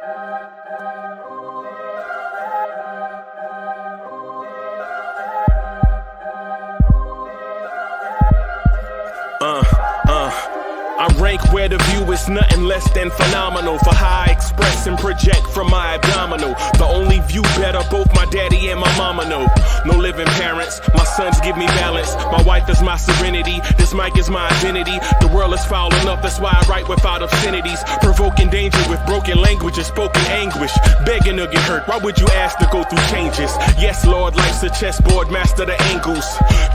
I rank where the view is nothing less than phenomenal. For how I express and project from my abdominal. The only view better, both my daddy and my mama know. No living parents, my sons give me balance. My wife is my serenity, this mic is my identity. The world is foul enough, that's why I write without obscenities. Provoking danger with broken language and spoken anguish. Begging to get hurt, why would you ask to go through changes? Yes, Lord, life's a chessboard, master the angles.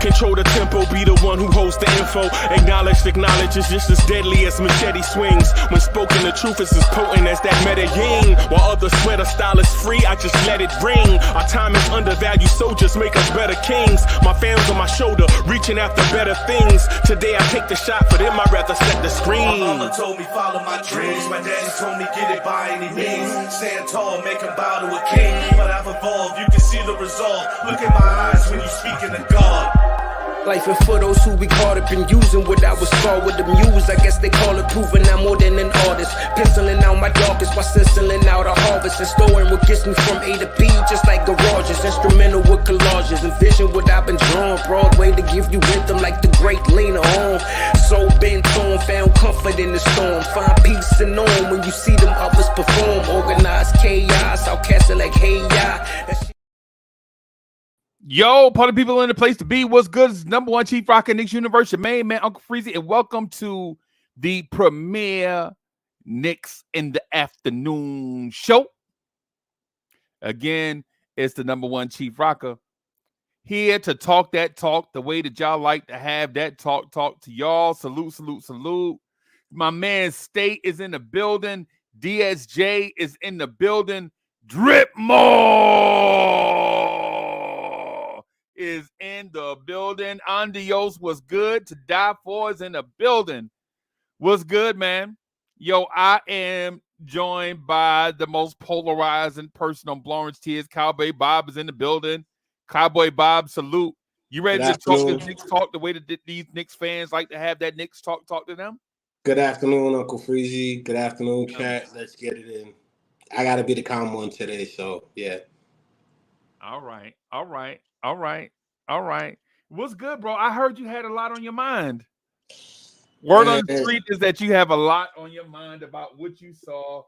Control the tempo, be the one who holds the info. Acknowledge is just as deadly as machete swings. When spoken, the truth is as potent as that Medellin. While others swear the style is free, I just let it ring. Our time is undervalued, soldiers make us better kings. My fans on my shoulder, reaching after better things. Today I take the shot, for them I'd rather set the screen. My mama told me follow my dreams. My daddy told me get it by any means. Stand tall, make him bow to a king. But I've evolved, you can see the resolve. Look in my eyes when you speaking to God. Life and for those who we caught up in using what I was scarred with the muse. I guess they call it proving I'm more than an artist. Penciling out my darkest while stenciling out a harvest. And storing what gets me from A to B, just like garages. Instrumental with collages. Envision what I've been drawing. Broadway to give you rhythm like the great Lena Horne. So bent on, found comfort in the storm. Find peace and on when you see them others perform. Organized chaos, I'll cast it like hey ya. Yo, party people in the place to be. What's good? It's number one Chief Rocker, Knicks Universe, your main man, Uncle Freezy, and welcome to the premiere Knicks in the Afternoon show. Again, it's the number one Chief Rocker here to talk that talk the way that y'all like to have that talk to y'all. Salute. My man State is in the building. DSJ is in the building. Drip More is in the building. Andios was good. To die for is in the building. What's good, man? Yo, I am joined by the most polarizing person on Blowing Tears. Cowboy Bob is in the building. Cowboy Bob, salute. You ready to talk this Knicks talk the way that these Knicks fans like to have that Knicks talk to them? Good afternoon, Uncle Freezy. Good afternoon, chat. Let's get it in. I got to be the calm one today, so yeah. All right. What's good, bro? I heard you had a lot on your mind. Word on the street is that you have a lot on your mind about what you saw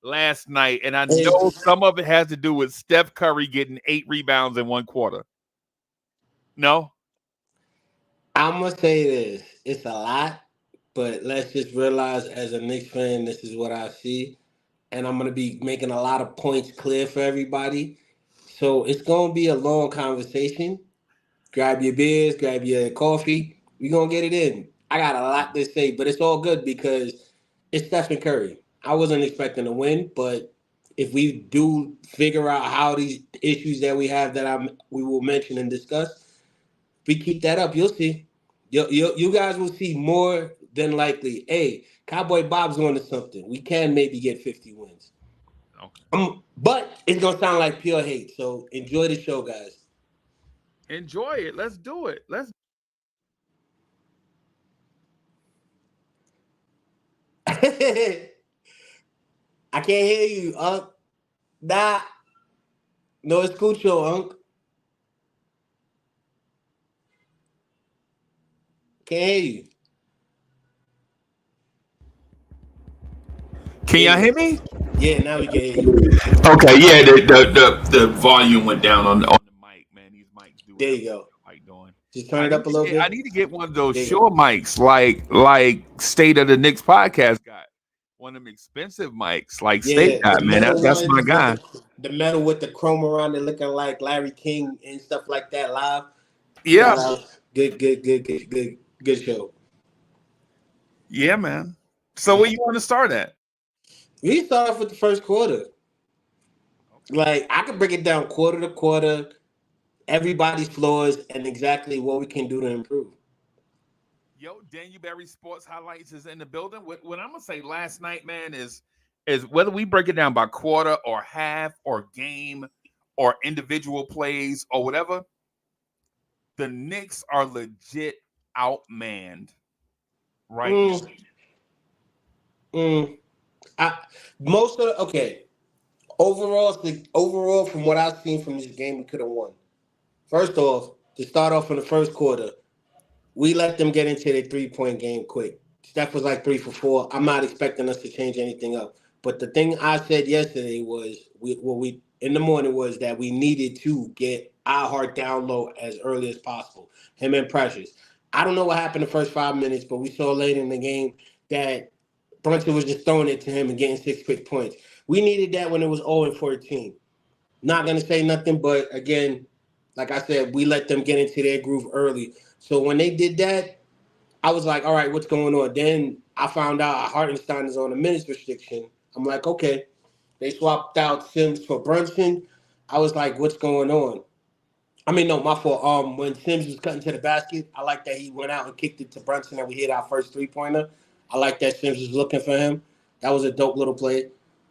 last night, and I know some of it has to do with Steph Curry getting 8 rebounds in one quarter. No? I'm going to say this. It's a lot, but let's just realize as a Knicks fan, this is what I see, and I'm going to be making a lot of points clear for everybody. So it's going to be a long conversation. Grab your beers, grab your coffee. We're going to get it in. I got a lot to say, but it's all good because it's Stephen Curry. I wasn't expecting to win, but if we do figure out how these issues that we have that we will mention and discuss, if we keep that up, you'll see. You guys will see more than likely. Hey, Cowboy Bob's on to something. We can maybe get 50 wins. Okay. But it's going to sound like pure hate, so enjoy the show, guys. Enjoy it. Let's do it. I can't hear you, Unc. Nah. No escucho, Unc. Can't hear you. Can y'all hear me? Yeah, now we can hear you. Okay, yeah, the volume went down on the mic, man. These mics do. There you go. Mic doing. Just turn it up a little bit. I need to get one of those Shure mics, like State of the Knicks podcast got. One of them expensive mics, like State got, man. That's my guy. The metal with the chrome around it, looking like Larry King and stuff like that live. Yeah. Good show. Yeah, man. So where you want to start at? We start off with the first quarter. Like, I could break it down quarter to quarter, everybody's flaws, and exactly what we can do to improve. Yo, Daniel Berry Sports Highlights is in the building. What I'm going to say last night, man, is whether we break it down by quarter or half or game or individual plays or whatever, the Knicks are legit outmanned right now. Okay. Overall, from what I've seen from this game, we could have won. First off, to start off in the first quarter, we let them get into their 3-point game quick. Steph was like 3 for 4. I'm not expecting us to change anything up. But the thing I said yesterday was, we in the morning was that we needed to get our heart down low as early as possible. Him and Precious. I don't know what happened the first 5 minutes, but we saw later in the game that Brunson was just throwing it to him and getting 6 quick points. We needed that when it was 0-14. Not gonna say nothing, but again, like I said, we let them get into their groove early. So when they did that, I was like, all right, what's going on? Then I found out Hartenstein is on a minutes restriction. I'm like, okay. They swapped out Sims for Brunson. I was like, what's going on? I mean, no, my fault. When Sims was cutting to the basket, I like that he went out and kicked it to Brunson and we hit our first 3-pointer. I like that Sims was looking for him. That was a dope little play.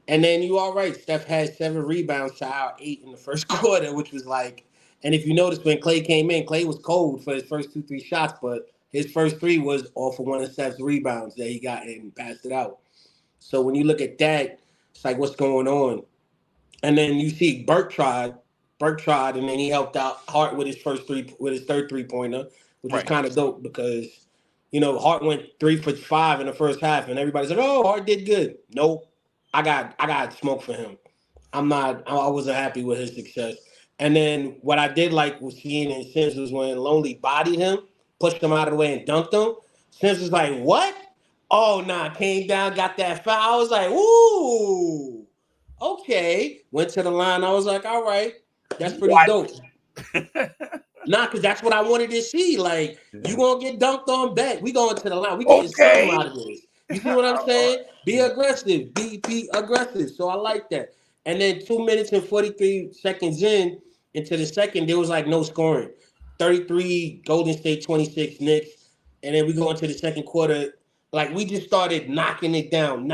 And then you all right, Steph had 7 rebounds to our 8 in the first quarter, which was like, and if you notice when Clay came in, Clay was cold for his first 2-3 shots, but his first 3 was off of one of Steph's rebounds that he got and passed it out. So when you look at that, it's like, what's going on? And then you see Burke tried, and then he helped out Hart with his third 3-pointer, which was Right. kind of dope because, Hart went 3 for 5 in the first half, and everybody's like, "Oh, Hart did good." Nope, I got smoke for him. I wasn't happy with his success. And then what I did like was seeing in Sims was when Lonely bodied him, pushed him out of the way, and dunked him. Sims was like, "What? Oh, nah," came down, got that foul. I was like, "Ooh, okay." Went to the line. I was like, "All right, that's pretty dope." Nah, because that's what I wanted to see. Like, you gonna get dunked on back. We going to the line. We getting something out of this. You see what I'm saying? Be aggressive. Be aggressive. So I like that. And then 2 minutes and 43 seconds into the second, there was like no scoring. 33 Golden State, 26 Knicks. And then we go into the second quarter. Like, we just started knocking it down.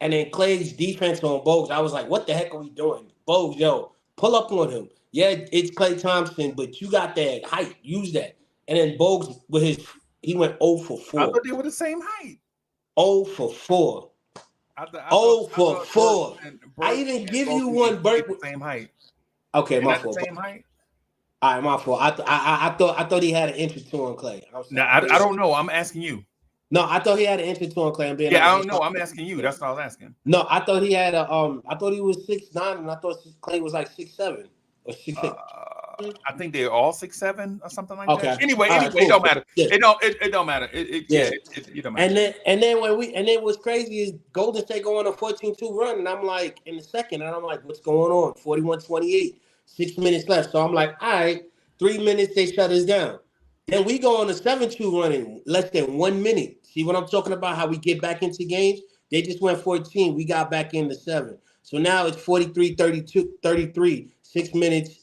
And then Clay's defense on Bogues, I was like, what the heck are we doing? Bogues, yo, pull up on him. Yeah, it's Klay Thompson, but you got that height. Use that. And then Bogues, he went 0 for I 4. thought they were the same height. 0 for 4. I 0 for 4. I Burke even and give you Bogey one, get Burke. the same height. Okay, They're my not the fault. same height. All right, my fault. I thought he had an inch or 2 on Klay. I'm No, sorry. I don't know. I'm asking you. No, I thought he had an inch or 2 on Klay. I'm being Yeah, I honest. don't know. I'm asking you. That's what I was asking. No, I thought he had I thought he was 6'9", and I thought Klay was like 6'7" or 6'8". I think they're all 6'7" or something like Okay. that. Anyway, All right, it don't matter. Yeah. It don't matter. It don't matter. And then what's crazy is Golden State go on a 14-2 run, and I'm like in the second, and I'm like, what's going on? 41-28, 6 minutes left. So I'm like, all right, 3 minutes, they shut us down. Then we go on a 7-2 run in less than 1 minute. See what I'm talking about? How we get back into games? They just went 14. We got back into 7. So now it's 43-33, 6 minutes.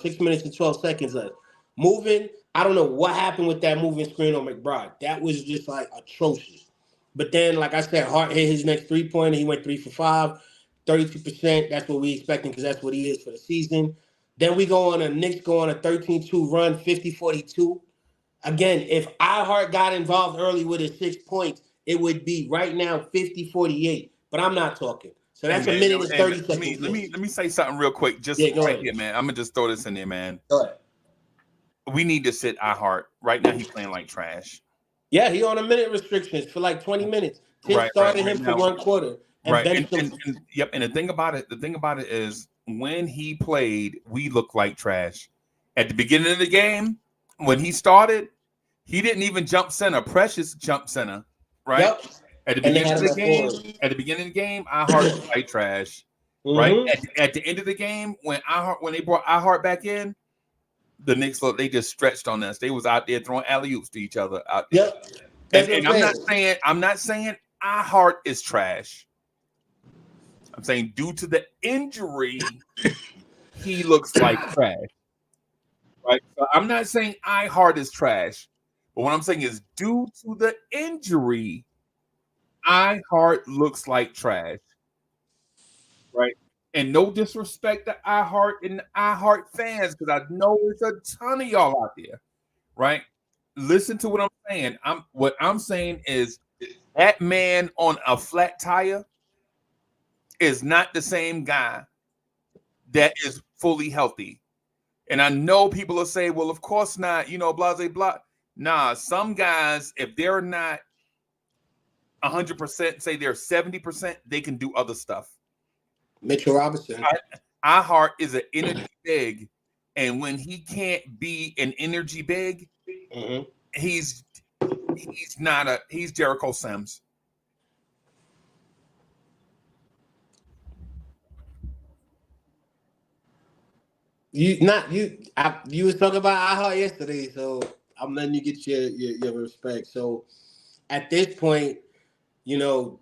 6 minutes and 12 seconds left. Moving, I don't know what happened with that moving screen on McBride. That was just like atrocious. But then, like I said, Hart hit his next 3-pointer. He went 3 for 5, 32%. That's what we expecting because that's what he is for the season. Then we go on Knicks go on a 13-2 run, 50-42. Again, if Hart got involved early with his 6 points, it would be right now 50-48. But I'm not talking. So that's a minute and 30 seconds. Let me say something real quick. Just right here, man. I'm gonna just throw this in there, man. Go ahead. We need to sit Hart. Right now he's playing like trash. Yeah, he on a minute restrictions for like 20 minutes. Tim started him for 1 quarter. And the thing about it is when he played, we looked like trash. At the beginning of the game, when he started, he didn't even jump center. Precious jump center, right? Yep. At the beginning of the game, Hart was like trash, right? At the end of the game, when they brought Hart back in, the Knicks they just stretched on us. They was out there throwing alley-oops to each other out there. Yep. And I'm not saying Hart is trash. I'm saying due to the injury, he looks like trash. Right? So I'm not saying Hart is trash, but what I'm saying is due to the injury, Hart looks like trash. Right? And no disrespect to Hart and Hart fans, because I know there's a ton of y'all out there, right? Listen to what I'm saying. What I'm saying is that man on a flat tire is not the same guy that is fully healthy. And I know people will say, well, of course not, blah, blah, blah. Nah, some guys, if they're not 100%, say they're 70%, they can do other stuff. Mitchell Robinson. Iheart is an energy big. And when he can't be an energy big, he's Jericho Sims. You was talking about iHeart yesterday, so I'm letting you get your respect. So at this point,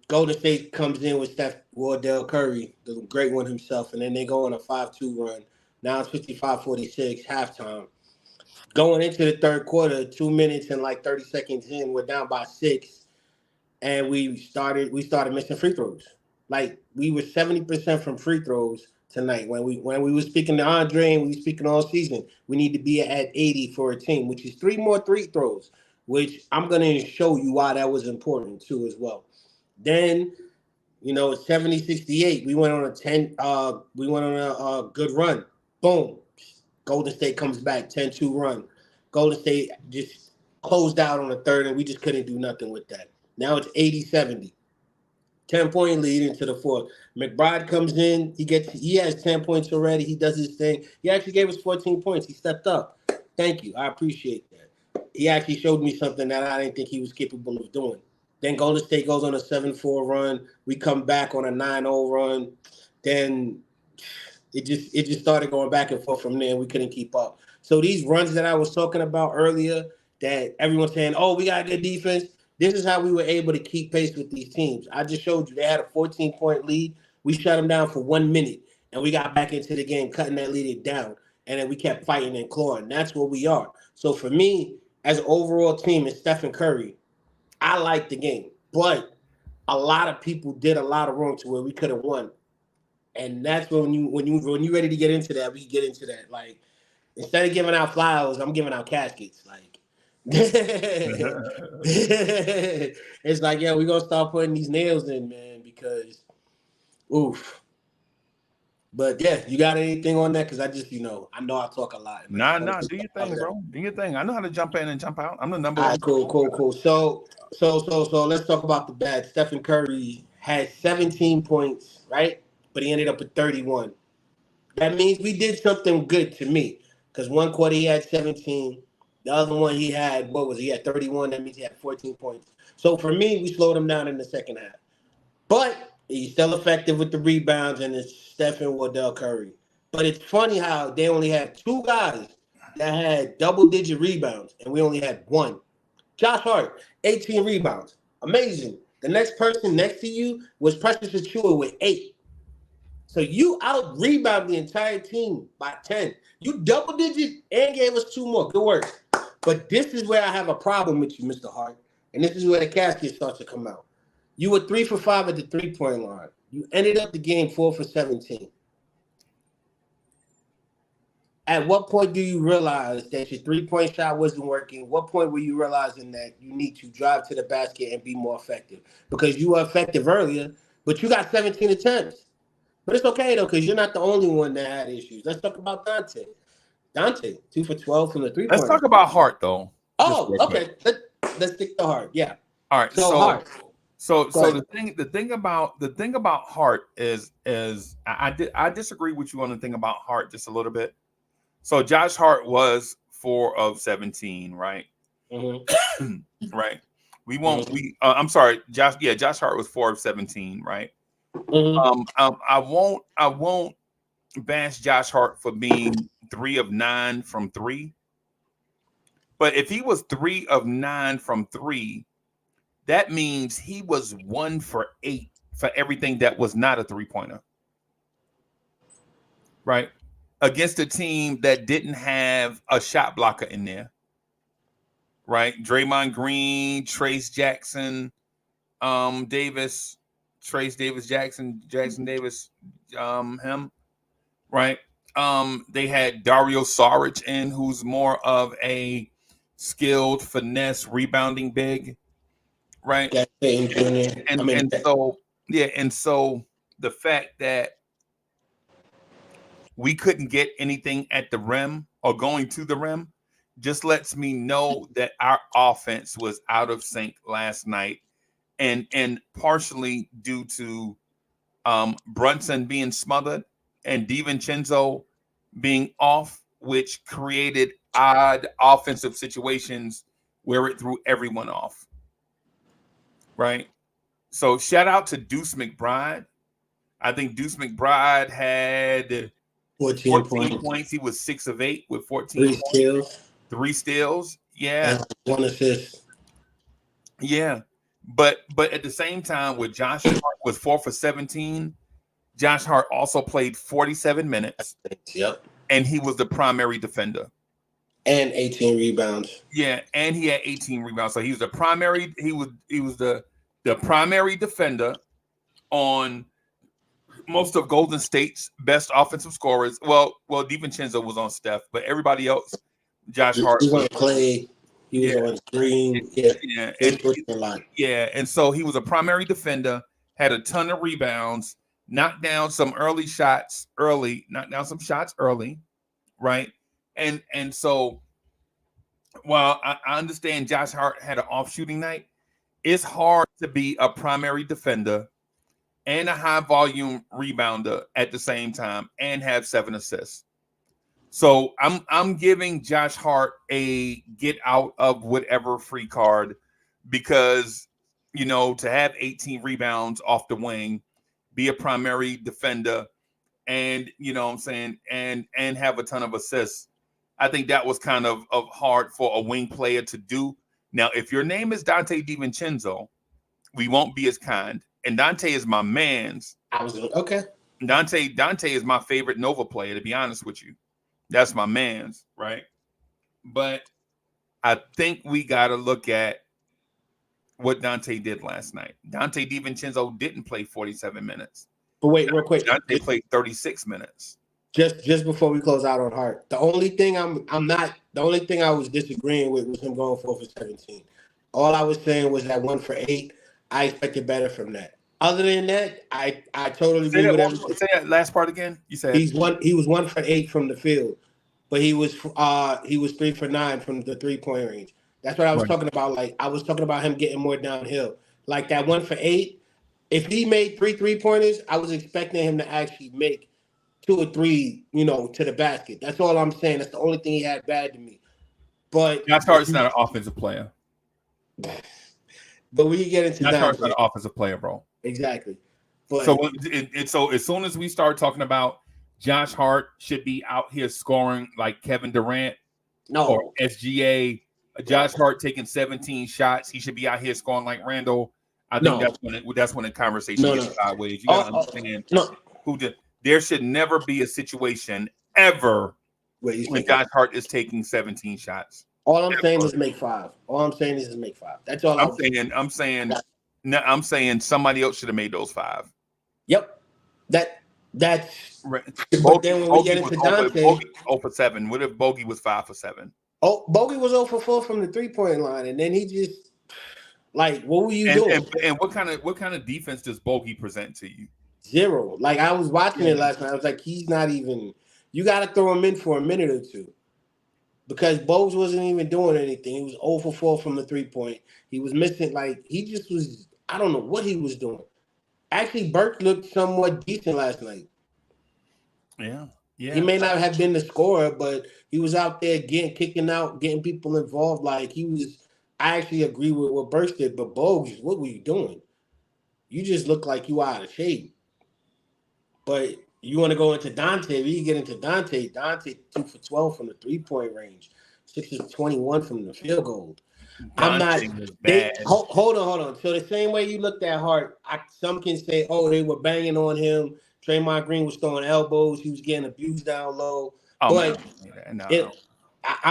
Golden State comes in with Wardell Curry, the great one himself, and then they go on a 5-2 run. Now it's 55-46 halftime. Going into the third quarter, 2 minutes and like 30 seconds in, we're down by 6, and we started missing free throws. Like we were 70% from free throws tonight. When we were speaking to Andre and we were speaking all season, we need to be at 80 for a team, which is 3 more free throws, which I'm gonna show you why that was important too as well. Then, 70-68, we went on a good run. Boom. Golden State comes back, 10-2 run. Golden State just closed out on the third, and we just couldn't do nothing with that. Now it's 80-70. 10-point lead into the fourth. McBride comes in. He has 10 points already. He does his thing. He actually gave us 14 points. He stepped up. Thank you. I appreciate that. He actually showed me something that I didn't think he was capable of doing. Then Golden State goes on a 7-4 run. We come back on a 9-0 run. Then it just started going back and forth from there. We couldn't keep up. So these runs that I was talking about earlier, that everyone's saying, oh, we got good defense. This is how we were able to keep pace with these teams. I just showed you they had a 14-point lead. We shut them down for 1 minute, and we got back into the game, cutting that lead down. And then we kept fighting and clawing. That's what we are. So for me, as an overall team, it's Stephen Curry. I like the game, but a lot of people did a lot of wrong to where we could have won. And that's when you ready to get into that, we get into that. Like, instead of giving out flowers, I'm giving out caskets. Like, it's like, yeah, we're gonna start putting these nails in, man, because oof. But yeah, you got anything on that? Because I just, I know I talk a lot. Nah, do your thing, bro. Do your thing. I know how to jump in and jump out. I'm the number one. All right, cool. So let's talk about the bad. Stephen Curry had 17 points, right? But he ended up with 31. That means we did something good to me. Because one quarter he had 17. The other one he had, he had 31. That means he had 14 points. So for me, we slowed him down in the second half. But he's still effective with the rebounds, and it's Stephen Wardell Curry. But it's funny how they only had 2 guys that had double-digit rebounds, and we only had 1. Josh Hart, 18 rebounds. Amazing. The next person next to you was Precious Achiuwa with 8. So you out-rebound the entire team by 10. You double-digit and gave us 2 more. Good work. But this is where I have a problem with you, Mr. Hart. And this is where the casket starts to come out. You were 3 for 5 at the 3-point line. You ended up the game 4 for 17. At what point do you realize that your 3-point shot wasn't working? What point were you realizing that you need to drive to the basket and be more effective? Because you were effective earlier, but you got 17 attempts. But it's okay, though, because you're not the only one that had issues. Let's talk about Dante. Dante, 2 for 12 from the 3-point. Let's talk about Hart, though. Oh, okay. Let's stick to Hart. Yeah. All right. So Hart. So the thing about Hart is I disagree with you on the thing about Hart just a little bit. So Josh Hart was 4 of 17, right? Mm-hmm. Right. I'm sorry, Josh. Yeah, Josh Hart was 4 of 17, right? Mm-hmm. I won't bash Josh Hart for being 3 of 9 from 3. But if he was 3 of 9 from 3, that means he was 1 for 8 for everything that was not a 3-pointer. Right? Against a team that didn't have a shot blocker in there. Right? Draymond Green, Trace Jackson, Davis, Trace Davis, Jackson Davis, him. Right? They had Dario Saric in, who's more of a skilled finesse rebounding big. Right. And so the fact that we couldn't get anything at the rim or going to the rim just lets me know that our offense was out of sync last night, and partially due to Brunson being smothered and DiVincenzo being off, which created odd offensive situations where it threw everyone off. Right. So shout out to Deuce McBride. I think Deuce McBride had 14 points. He was 6 of 8 with 14 points. 3 steals. Yeah. And 1 assist. Yeah. But at the same time, with Josh Hart was 4 for 17, Josh Hart also played 47 minutes. Yep. And he was the primary defender. And 18 rebounds. Yeah, and he had 18 rebounds. So he was the primary, he was the primary defender on most of Golden State's best offensive scorers. Well, DiVincenzo was on Steph, but everybody else, Josh Hart was on Clay. He was on Green. And so he was a primary defender, had a ton of rebounds, knocked down some shots early, right? And so while I understand Josh Hart had an off shooting night, it's hard to be a primary defender and a high volume rebounder at the same time and have 7 assists. So I'm giving Josh Hart a get out of whatever free card, because, you know, to have 18 rebounds off the wing, be a primary defender, and, you know what I'm saying, and have a ton of assists. I think that was kind of hard for a wing player to do. Now, if your name is Dante DiVincenzo, we won't be as kind. And Dante is my man's. Okay. Dante is my favorite Nova player, to be honest with you. That's my man's, right? But I think we got to look at what Dante did last night. Dante DiVincenzo didn't play 47 minutes. But wait, real quick. Dante played 36 minutes. Just before we close out on Hart, the only thing I was disagreeing with was him going 4 for 17. All I was saying was that 1 for 8. I expected better from that. Other than that, I totally agree with everything. Say that last part again. You said he was 1 for 8 from the field, but he was 3 for 9 from the 3-point range. That's what I was talking about. Like, I was talking about him getting more downhill. Like that 1 for 8. If he made 3-3-pointers, I was expecting him to actually make 2 or 3, you know, to the basket. That's all I'm saying. That's the only thing he had bad to me. But Josh Hart's not an offensive player. But when you get into Josh Hart's not an offensive player, bro. Exactly. But so as soon as we start talking about Josh Hart should be out here scoring like Kevin Durant or SGA, Josh Hart taking 17 shots, he should be out here scoring like Randall. I think that's when the conversation gets sideways. You gotta understand who did. There should never be a situation ever when Josh Hart is taking 17 shots. All I'm saying is make 5. All I'm saying is make 5. That's all I'm saying somebody else should have made those 5. Yep. That's right. But then when we get into Dante, 0 for 7. What if Bogey was 5 for 7? Oh, Bogey was 0 for 4 from the 3-point line, and then he just like, what were you doing? And what kind of defense does Bogey present to you? 0. Like, I was watching it last night. I was like, he's not even. You got to throw him in for a minute or two, because Bogues wasn't even doing anything. He was 0 for 4 from the 3-point. He was missing. Like, he just was. I don't know what he was doing. Actually, Burke looked somewhat decent last night. Yeah. He may not have been the scorer, but he was out there kicking out, getting people involved. Like, he was. I actually agree with what Burke did, but Bogues, what were you doing? You just look like you out of shape. But you want to go into Dante, if you get into Dante 2 for 12 from the 3-point range, 6 of 21 from the field goal. Hold on. So the same way you looked at Hart, some can say, oh, they were banging on him. Draymond Green was throwing elbows. He was getting abused down low. I'm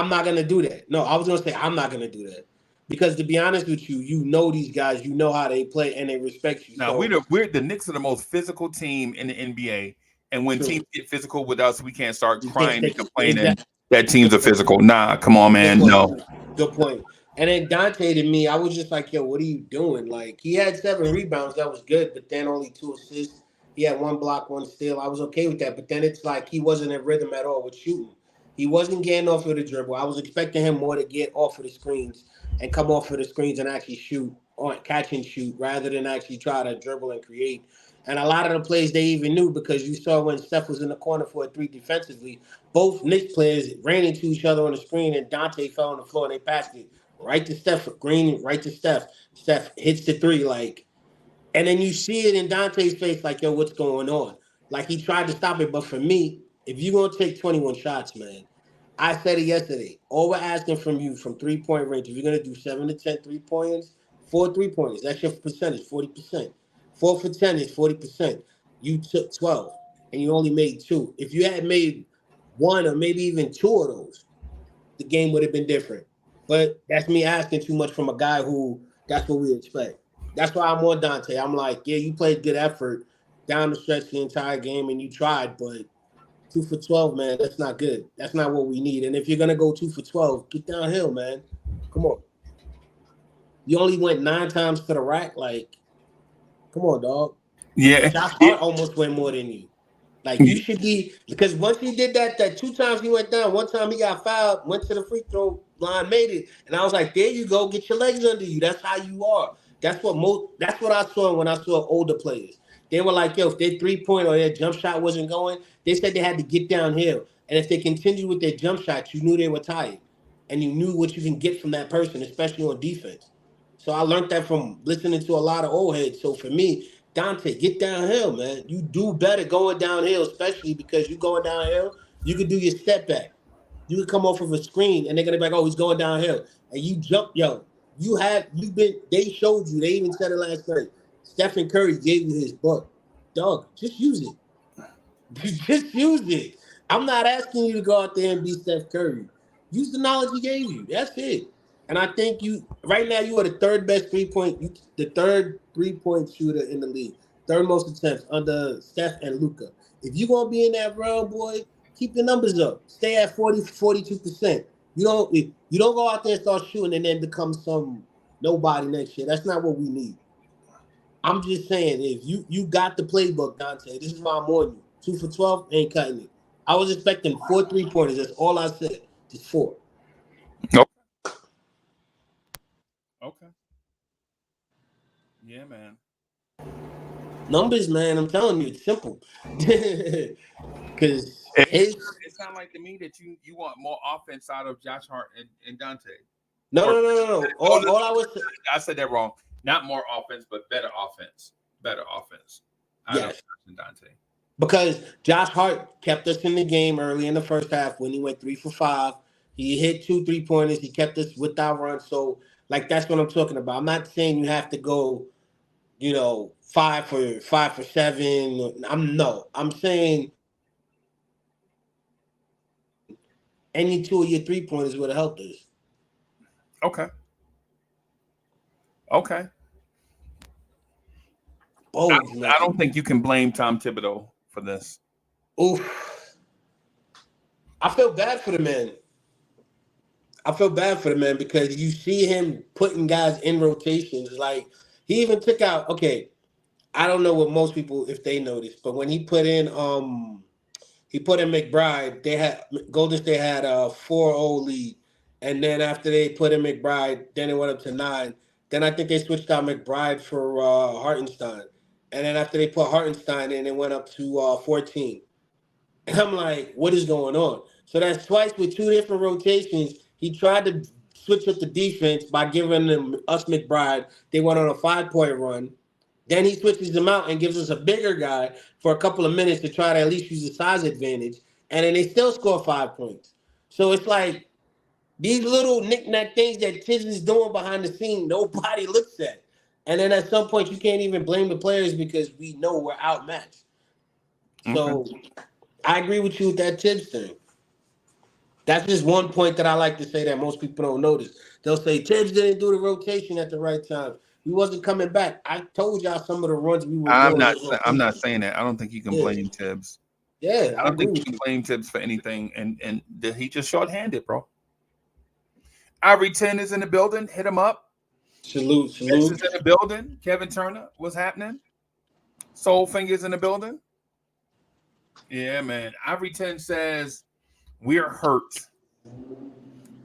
not going to do that. No, I was going to say I'm not going to do that. Because to be honest with you, you know these guys, you know how they play, and they respect you. Now, we're the Knicks are the most physical team in the NBA. And when teams get physical with us, we can't start crying and complaining that teams are physical. Nah, come on, man. No. Good point. And then Dante, to me, I was just like, yo, what are you doing? Like, he had 7 rebounds. That was good. But then only 2 assists. He had 1 block, 1 steal. I was okay with that. But then it's like he wasn't in rhythm at all with shooting. He wasn't getting off of the dribble. I was expecting him more to get off of the screens and come off of the screens and actually shoot, or catch and shoot, rather than actually try to dribble and create. And a lot of the plays they even knew, because you saw when Steph was in the corner for a 3 defensively, both Knicks players ran into each other on the screen, and Dante fell on the floor and they passed it right to Steph. Green, right to Steph. Steph hits the 3, like, and then you see it in Dante's face, like, yo, what's going on? Like, he tried to stop it. But for me, if you're going to take 21 shots, man, I said it yesterday. All we're asking from you from 3-point range, if you're going to do 7 to 10 3-pointers, 4 3-pointers, that's your percentage, 40%. 4 for 10 is 40%. You took 12 and you only made 2. If you had made 1 or maybe even 2 of those, the game would have been different. But that's me asking too much from a guy who that's what we expect. That's why I'm on Dante. I'm like, yeah, you played good effort down the stretch the entire game and you tried, but 2 for 12, man, that's not good. That's not what we need. And if you're going to go 2 for 12, get downhill, man. Come on. You only went 9 times to the rack. Like, come on, dog. Yeah. Josh Hart almost went more than you. Like, you should be, because once he did that 2 times he went down, 1 time he got fouled, went to the free throw line, made it. And I was like, there you go, get your legs under you. That's how you are. That's what I saw when I saw older players. They were like, yo, if their 3-point or their jump shot wasn't going, they said they had to get downhill. And if they continued with their jump shots, you knew they were tired. And you knew what you can get from that person, especially on defense. So I learned that from listening to a lot of old heads. So for me, Dante, get downhill, man. You do better going downhill, especially because you going downhill, you can do your step back. You can come off of a screen and they're gonna be like, oh, he's going downhill. And you jump, yo. They showed you, they even said it last night. Stephen Curry gave you his book. Dog, just use it. Just use it. I'm not asking you to go out there and be Steph Curry. Use the knowledge he gave you. That's it. And I think right now you are the third best 3-point shooter in the league. 3rd most attempts under Steph and Luka. If you're gonna be in that realm, boy, keep your numbers up. Stay at 42%. You don't go out there and start shooting and then become some nobody next year. That's not what we need. I'm just saying, if you got the playbook, Dante, this is why I'm on you. 2 for 12 ain't cutting it. I was expecting 4 3-pointers. That's all I said. Just 4. Nope. Okay. Yeah, man. Numbers, man. I'm telling you, it's simple. Because it sounds like to me that you want more offense out of Josh Hart and Dante. No. I said that wrong. Not more offense, but better offense. Better offense. Yes. Than Dante. Because Josh Hart kept us in the game early in the first half when he went 3 for 5. He hit 2 3-pointers. He kept us with our run. So, like, that's what I'm talking about. I'm not saying you have to go, 5 for 7. I'm saying any 2 of your 3-pointers would have helped us. Okay. I don't think you can blame Tom Thibodeau for this. Oof. I feel bad for the man. Because you see him putting guys in rotations. Like, he even took out, okay, I don't know what most people, if they noticed, but when he put in McBride, Golden State had a 4-0 lead. And then after they put in McBride, then it went up to 9. Then I think they switched out McBride for Hartenstein. And then after they put Hartenstein in, it went up to 14. And I'm like, what is going on? So that's twice with 2 different rotations. He tried to switch up the defense by giving us McBride. They went on a 5-point run. Then he switches them out and gives us a bigger guy for a couple of minutes to try to at least use the size advantage. And then they still score 5 points. So it's like these little knick-knack things that Tiz is doing behind the scene, nobody looks at. And then at some point, you can't even blame the players because we know we're outmatched. So I agree with you with that Tibbs thing. That's just one point that I like to say that most people don't notice. They'll say Tibbs didn't do the rotation at the right time. He wasn't coming back. I told y'all some of the runs we were doing. I'm not saying that. I don't think you can blame Tibbs. Yeah, I don't think you can blame Tibbs for anything. And he just shorthanded, bro. Ivory 10 is in the building. Hit him up. Salute. This is in the building. Kevin Turner, what's happening? Soul Fingers in the building. Yeah, man. Ivory 10 says we're hurt.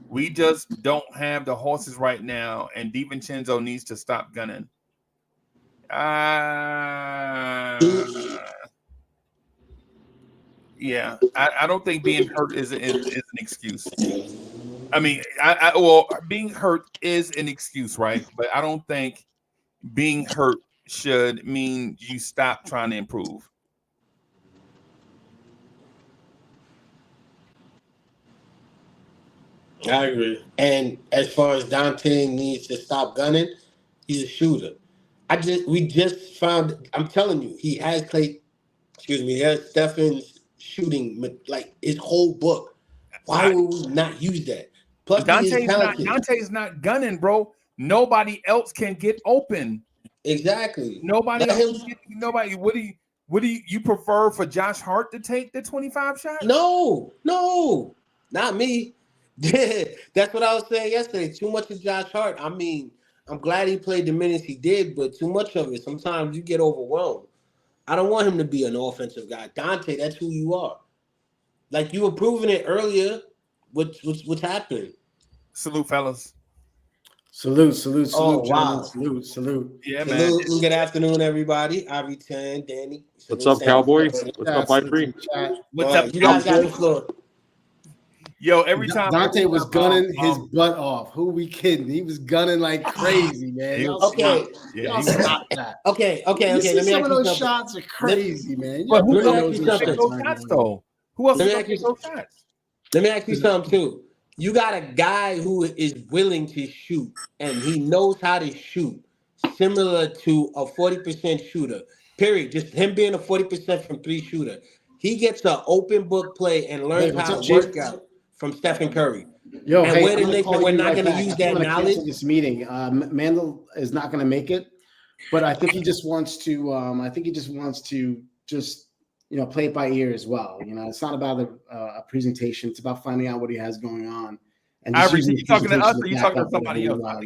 We just don't have the horses right now, and DiVincenzo needs to stop gunning. Yeah, I don't think being hurt is an excuse. I mean, well, being hurt is an excuse, right? But I don't think being hurt should mean you stop trying to improve. I agree. And as far as Dante needs to stop gunning, he's a shooter. We just found. I'm telling you, he has played. Excuse me. He has Stefan's shooting like his whole book. Why would we not use that? Plus, Dante's not gunning, bro. Nobody else can get open. Exactly. Nobody. What do you prefer for Josh Hart to take the 25 shots? No, not me. That's what I was saying yesterday. Too much of Josh Hart. I mean, I'm glad he played the minutes he did, but too much of it. Sometimes you get overwhelmed. I don't want him to be an offensive guy. Dante, that's who you are. Like you were proving it earlier. What's happening? Salute, fellas. Salute, Oh, wow. Salute. Yeah, man. And good afternoon, everybody. Ivory 10, Danny. What's up, Cowboy? What's up, Ivory? What's up, you guys got the floor. Yo, every time Dante was gunning his butt off. Who we kidding? He was gunning like crazy, man. Okay. Y'all stop that. Okay. Let me Some ask of those shots are crazy, man. But who else else take those shots, though? Who else take those shots? Let me ask you something, too. You got a guy who is willing to shoot, and he knows how to shoot, similar to a 40% shooter, period. Just him being a 40% from three shooter. He gets an open book play and learns how to work out from Stephen Curry. Yo, and we're not going to use that knowledge. This meeting, Mandel is not going to make it, but I think he just wants to. Play it by ear as well. It's not about a presentation. It's about finding out what he has going on. And you talking to us or you talking to somebody else? I'm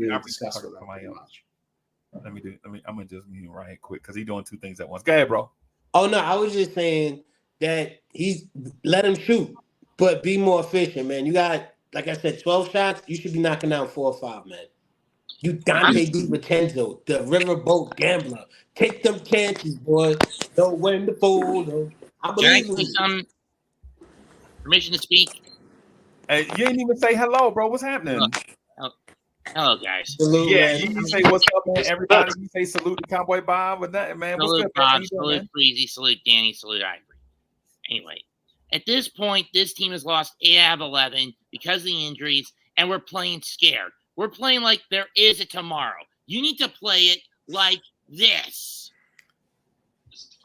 gonna just mute right quick because he's doing two things at once. Go ahead, bro. Oh no, I was just saying that let him shoot, but be more efficient, man. You got, like I said, 12 shots. You should be knocking down 4 or 5, man. You Dante DiVincenzo, the riverboat gambler. Take them chances, boy. Know when to fold. I believe in some permission to speak. Hey, you didn't even say hello, bro. What's happening? Hello, guys. Salute, yeah, you say what's up, man. Everybody, you say salute to Cowboy Bob with that, man. Salute what's good, Bob, man? salute Breezy, salute Danny, salute Ivory. Anyway, at this point, this team has lost 8 out of 11 because of the injuries, and we're playing scared. We're playing like there is a tomorrow. You need to play it like this.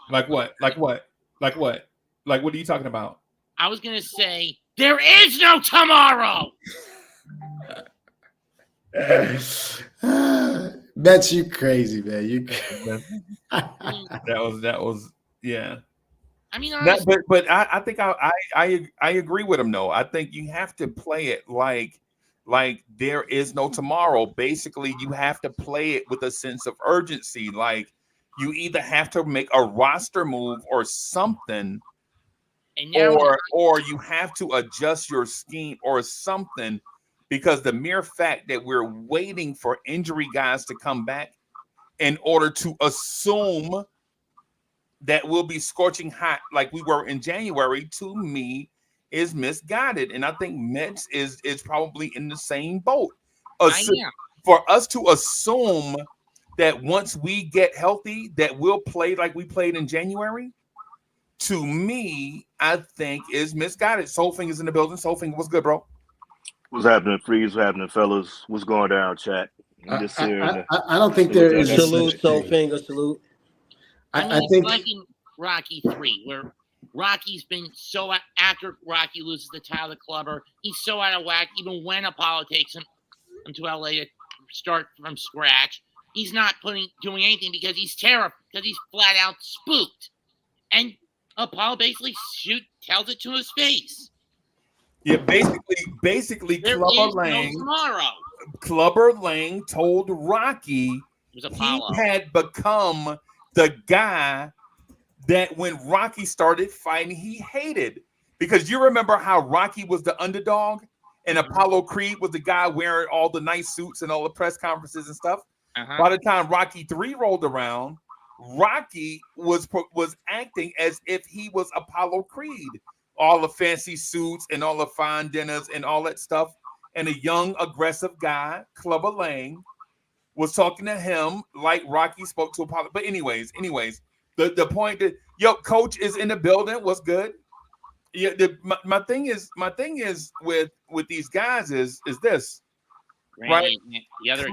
Like what? Like what? Like what? Like what are you talking about? I was going to say, there is no tomorrow. That's you crazy, man. That was yeah. I mean, honestly, but I think I agree with him though. I think you have to play it like there is no tomorrow. Basically, you have to play it with a sense of urgency. Like you either have to make a roster move or something, or you have to adjust your scheme or something, because the mere fact that we're waiting for injury guys to come back in order to assume that we'll be scorching hot like we were in January, to me, is misguided. And I think Mets is probably in the same boat. For us to assume that once we get healthy, that we'll play like we played in January, to me, I think is misguided. Soulfinger's in the building. Soulfinger, what's good, bro? What's happening, Freeze? What's happening, fellas? What's going down, chat? I don't think there is a salute, Soulfinger, salute. I think like in Rocky 3, where Rocky's been so after Rocky loses the title to Clubber, he's so out of whack. Even when Apollo takes him to LA to start from scratch, he's not doing anything because he's terrified, because he's flat out spooked. And Apollo basically tells it to his face. Yeah, basically, Clubber Lang told Rocky he had become the guy that when Rocky started fighting, he hated. Because you remember how Rocky was the underdog and Apollo Creed was the guy wearing all the nice suits and all the press conferences and stuff. By the time Rocky 3 rolled around, Rocky was acting as if he was Apollo Creed. All the fancy suits and all the fine dinners and all that stuff. And a young, aggressive guy, Clubber Lang, was talking to him like Rocky spoke to Apollo. But anyways, the point that coach is in the building. What's good? Yeah, my thing is with these guys is this, right? The other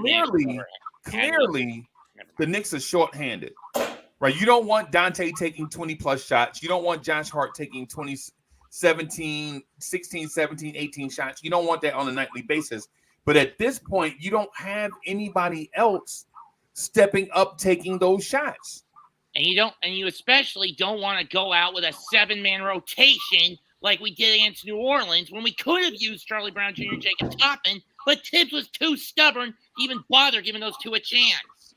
Clearly, the Knicks are shorthanded, right? You don't want Dante taking 20 plus shots. You don't want Josh Hart taking 16, 17, 18 shots. You don't want that on a nightly basis. But at this point, you don't have anybody else stepping up taking those shots. And you especially don't want to go out with a 7-man rotation like we did against New Orleans when we could have used Charlie Brown Jr. and Jacob Toppin, but Tibbs was too stubborn to even bother giving those two a chance.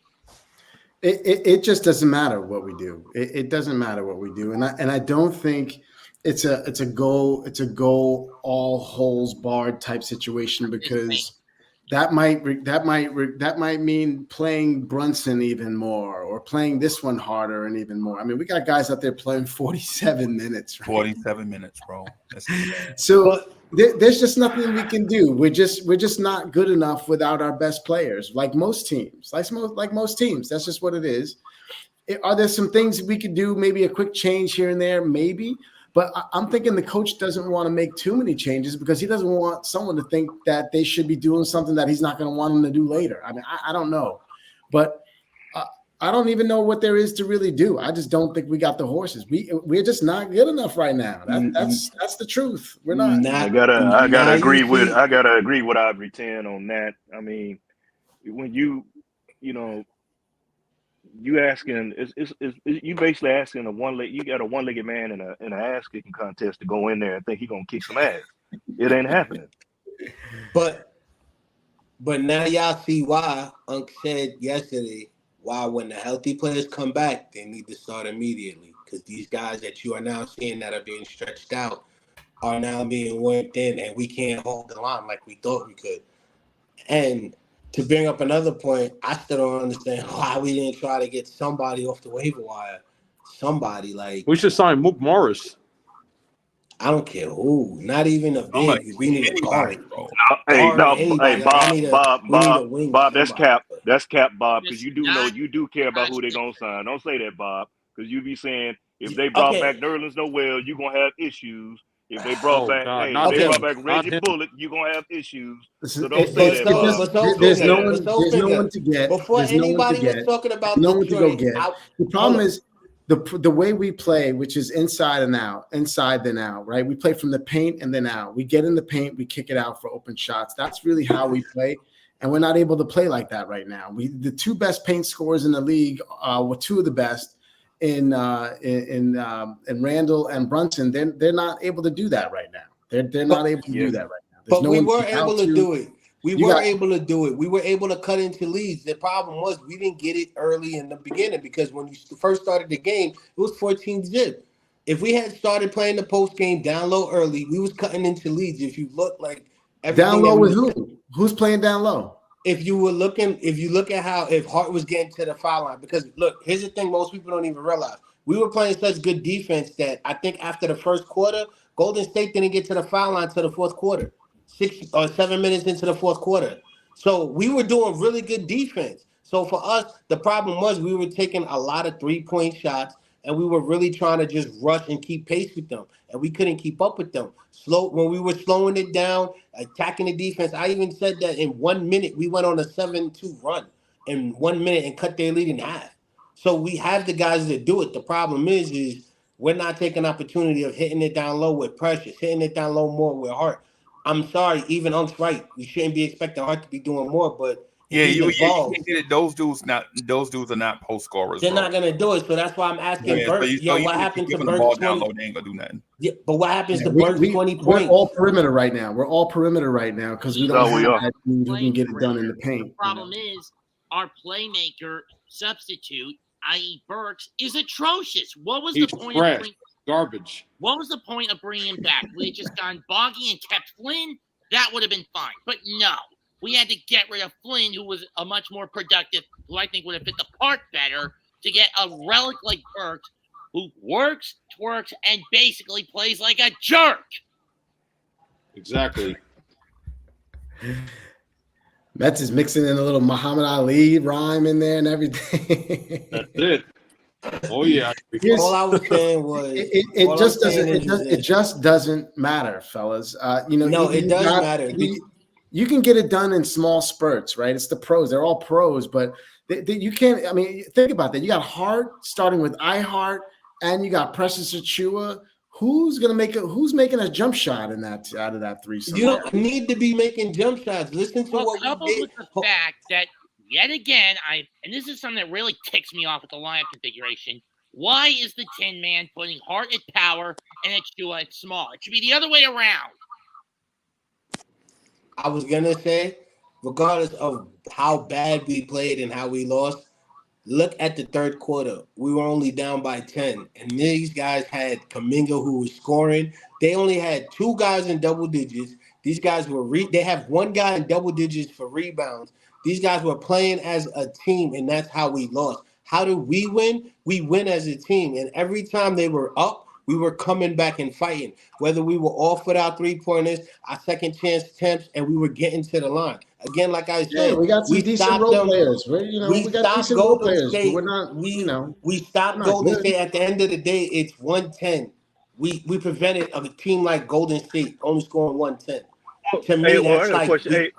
It just doesn't matter what we do. It doesn't matter what we do, and I don't think it's a goal all holes barred type situation, because that might mean playing Brunson even more or playing this one harder and even more. I mean, we got guys out there playing 47 minutes. Right? 47 minutes, bro. So there's just nothing we can do. We're just not good enough without our best players, like most teams. Like most teams, that's just what it is. Are there some things we could do? Maybe a quick change here and there, maybe. But I'm thinking the coach doesn't want to make too many changes because he doesn't want someone to think that they should be doing something that he's not going to want them to do later. I mean, I don't know. But I don't even know what there is to really do. I just don't think we got the horses. We're just not good enough right now. That's the truth. We're not. I gotta agree with Ivory 10 on that. I mean, when you asking you basically asking you got a one-legged man in an ass kicking contest to go in there and think he's gonna kick some ass. It ain't happening. But now y'all see why Unc said yesterday why when the healthy players come back, they need to start immediately, because these guys that you are now seeing that are being stretched out are now being worked in, and we can't hold the line like we thought we could. And to bring up another point, I still don't understand why we didn't try to get somebody off the waiver wire. Somebody like we should sign Mook Morris. I don't care who, not even a big. We need a guard. Bob, that's cap. That's cap, Bob, because you do care about who they're gonna sign. Don't say that, Bob, because you be saying if they brought back Nerlens Noel, you're gonna have issues. If they brought back Reggie Bullock, you're gonna have issues. So don't say that. There's no one to get. Before anybody was talking about no one to go get. The problem is the way we play, which is inside then out, right? We play from the paint and then out. We get in the paint, we kick it out for open shots. That's really how we play, and we're not able to play like that right now. The two best paint scorers in the league were two of the best. In Randall and Brunson, they're not able to do that right now. They're not able to do that right now. But we were able to do it. We were able to do it. We were able to cut into leads. The problem was we didn't get it early in the beginning, because when you first started the game, it was 14-zip. If we had started playing the post game down low early, we was cutting into leads. If you look like down low with who? Who's playing down low? If you look at how if Hart was getting to the foul line, because look, here's the thing most people don't even realize. We were playing such good defense that I think after the first quarter, Golden State didn't get to the foul line till the fourth quarter, 6 or 7 minutes into the fourth quarter. So we were doing really good defense. So for us, the problem was we were taking a lot of 3-point shots, and we were really trying to just rush and keep pace with them, and we couldn't keep up with them. When we were slowing it down, attacking the defense, I even said that in 1 minute we went on a 7-2 run in 1 minute and cut their lead in half. So we have the guys that do it. The problem is we're not taking opportunity of hitting it down low with Precious, hitting it down low more with Hart. I'm sorry, even Unc's right. We shouldn't be expecting Hart to be doing more, but you can't get it. Those dudes are not post scorers. They're not gonna do it. So that's why I'm asking Bert. What happened to Bert's 20? They ain't gonna do nothing. Yeah, but what happens to Bert's 20 points? We're all perimeter right now. because we don't have that dude who can get it done in the paint. The problem is our playmaker substitute, i.e. Burks, is atrocious. What was He's the point trash. of bringing, Garbage. what was the point of bringing him back? We had just gone Boggy and kept Flynn. That would have been fine. But no, we had to get rid of Flynn, who was a much more productive, who I think would have fit the part better, to get a relic like Burks, who works, twerks, and basically plays like a jerk. Exactly. Mets is mixing in a little Muhammad Ali rhyme in there and everything. That's it. Oh yeah. All I was saying was it just doesn't matter, fellas. It does matter. You can get it done in small spurts, right? It's the pros; they're all pros, but you can't. I mean, think about that. You got Hart starting with iHeart, and you got Precious Achua. Who's making a jump shot in that out of that three? You don't need to be making jump shots. Listen to what coupled we did. with the fact that yet again, and this is something that really ticks me off with the lineup configuration. Why is the Tin Man putting Hart at power and Achua at small? It should be the other way around. I was gonna say, regardless of how bad we played and how we lost, look at the third quarter. We were only down by 10, and these guys had Kuminga who was scoring. They only had 2 guys in double digits. These guys were they have 1 guy in double digits for rebounds. These guys were playing as a team, and that's how we lost. How do we win? We win as a team, and every time they were up, we were coming back and fighting. Whether we were off with our 3-pointers, our second chance attempts, and we were getting to the line. Again, like I said, we got some decent role players. We got decent role players. But we're not, we stopped Golden State. At the end of the day, it's 110. We prevented a team like Golden State only scoring 110. To me, that's like.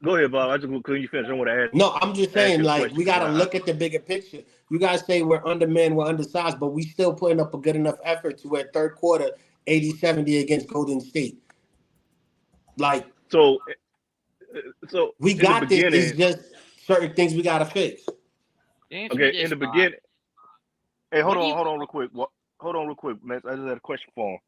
Go ahead, Bob. I just couldn't you finish. I want to add. No, I'm just saying, like, we got to look at the bigger picture. You guys say we're undermanned, we're undersized, but we still putting up a good enough effort to where third quarter 80-70 against Golden State. Like, so we got this. It's just certain things we got to fix. Okay, in the beginning. Hey, hold on real quick. Hold on real quick, man. I just had a question for him.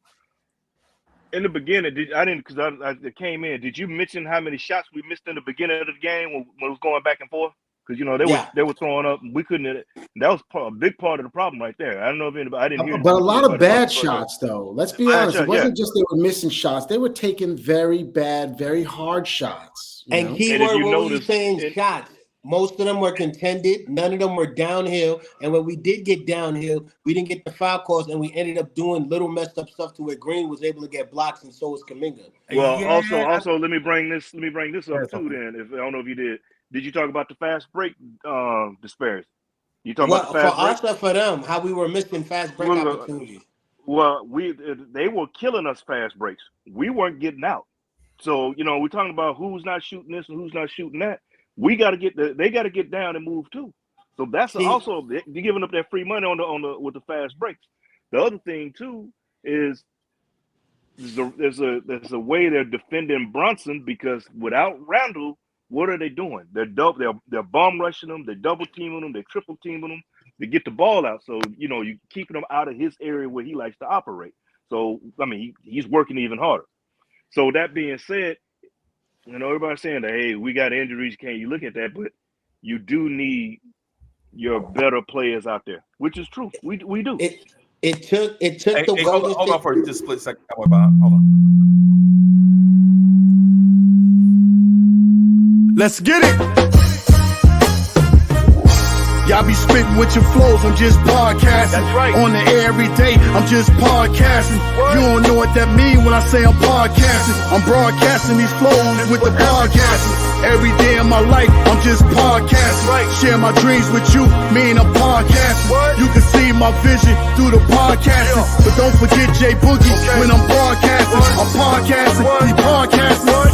In the beginning, because I came in. Did you mention how many shots we missed in the beginning of the game when it was going back and forth? Because they were throwing up. And we couldn't. That was a big part of the problem right there. I don't know if anybody. I didn't hear. But a lot of bad shots, though. Let's be honest. It wasn't just they were missing shots. They were taking very bad, very hard shots. And keyword, what were you saying? Shots. Most of them were contended. None of them were downhill. And when we did get downhill, we didn't get the foul calls, and we ended up doing little messed up stuff to where Green was able to get blocks, and so was Kuminga. Well, also, let me bring this up too. Then, if I don't know if you did. Did you talk about the fast break disparity? You talking about the fast break? For us or for them? How we were missing fast break opportunities? Well, they were killing us fast breaks. We weren't getting out. So we're talking about who's not shooting this and who's not shooting that. We got to they got to get down and move too. So that's also they're giving up that free money with the fast breaks. The other thing too is there's a way they're defending Brunson, because without Randall, what are they doing? They're bomb rushing them, they're double teaming them, they're triple teaming them to get the ball out. So you're keeping them out of his area where he likes to operate. So I mean he's working even harder. So that being said. Everybody's saying that, hey, we got injuries, can't you look at that? But you do need your better players out there, which is true. We do. It took the hold on for just a split second. Hold on. Let's get it. Y'all be spitting with your flows, I'm just podcasting. That's right. On the air every day, I'm just podcasting. What? You don't know what that mean when I say I'm podcasting. I'm broadcasting these flows with the podcasting. Every day of my life, I'm just podcasting. Right. Share my dreams with you, mean I'm podcasting. What? You can see my vision through the podcasting. Yeah. But don't forget J Boogie when I'm broadcasting. What? I'm podcasting, he's podcasting. What?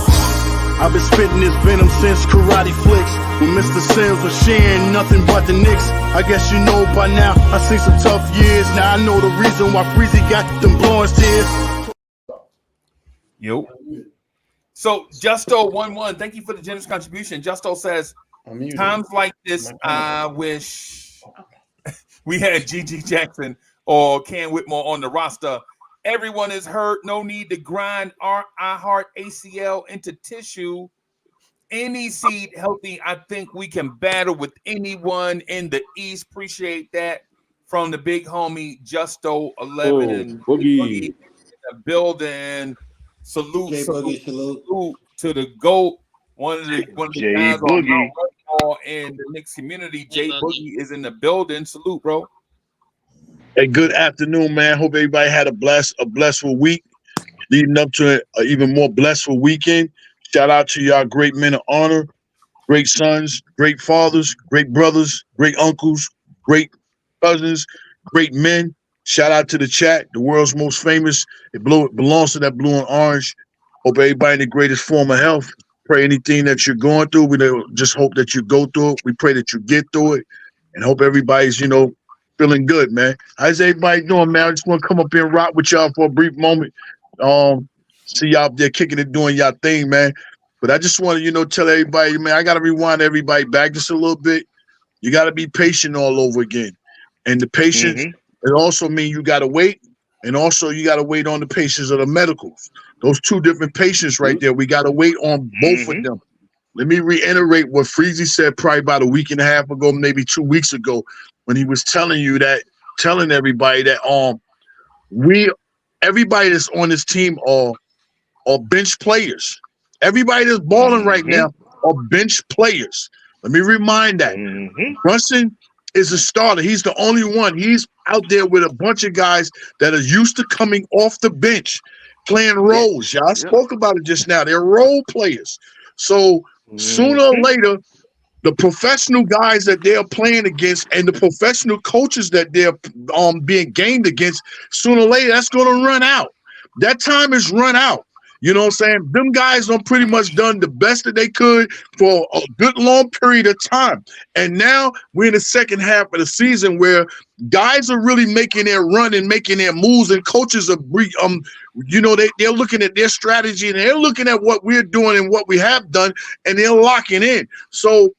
I've been spitting this venom since Karate Flicks. When Mr. Sims was sharing nothing but the Knicks. I guess you know by now, I seen some tough years. Now I know the reason why Freezy got them blowing tears. Yo. So Justo11, thank you for the generous contribution. Justo says, times like this, I wish we had Gigi Jackson or Ken Whitmore on the roster. Everyone is hurt. No need to grind our iHeart ACL into tissue any seed healthy, I think we can battle with anyone in the East. Appreciate that from the big homie Justo 11 and Boogie in the building. Salute to the GOAT. One of the Jay guys on Boogie. Mount Rushmore in the Knicks community. Jay Boogie is in the building. Salute, bro. Hey, good afternoon, man. Hope everybody had a blessful week, leading up to an even more blessful weekend. Shout out to y'all great men of honor, great sons, great fathers, great brothers, great uncles, great cousins, great men. Shout out to the chat, the world's most famous. It belongs to that blue and orange. Hope everybody in the greatest form of health. Pray anything that you're going through, we don't just hope that you go through it. We pray that you get through it, and hope everybody's, feeling good, man. How's everybody doing, man? I just want to come up here and rock with y'all for a brief moment. See y'all up there kicking it, doing y'all thing, man. But I just want to, tell everybody, man, I got to rewind everybody back just a little bit. You got to be patient all over again. And the patience, it also means you got to wait. And also you got to wait on the patience of the medicals. Those two different patients right there. We got to wait on both of them. Let me reiterate what Freezy said probably about a week and a half ago, maybe 2 weeks ago, when he was telling everybody that everybody that's on this team are bench players. Everybody that's balling right now are bench players. Let me remind that. Brunson is a starter. He's the only one. He's out there with a bunch of guys that are used to coming off the bench, playing roles. Y'all spoke about it just now. They're role players. So sooner or later, the professional guys that they're playing against and the professional coaches that they're being gamed against, sooner or later, that's going to run out. That time is run out. You know what I'm saying? Them guys done pretty much done the best that they could for a good long period of time. And now we're in the second half of the season where guys are really making their run and making their moves, and coaches are, they're looking at their strategy and they're looking at what we're doing and what we have done, and they're locking in. So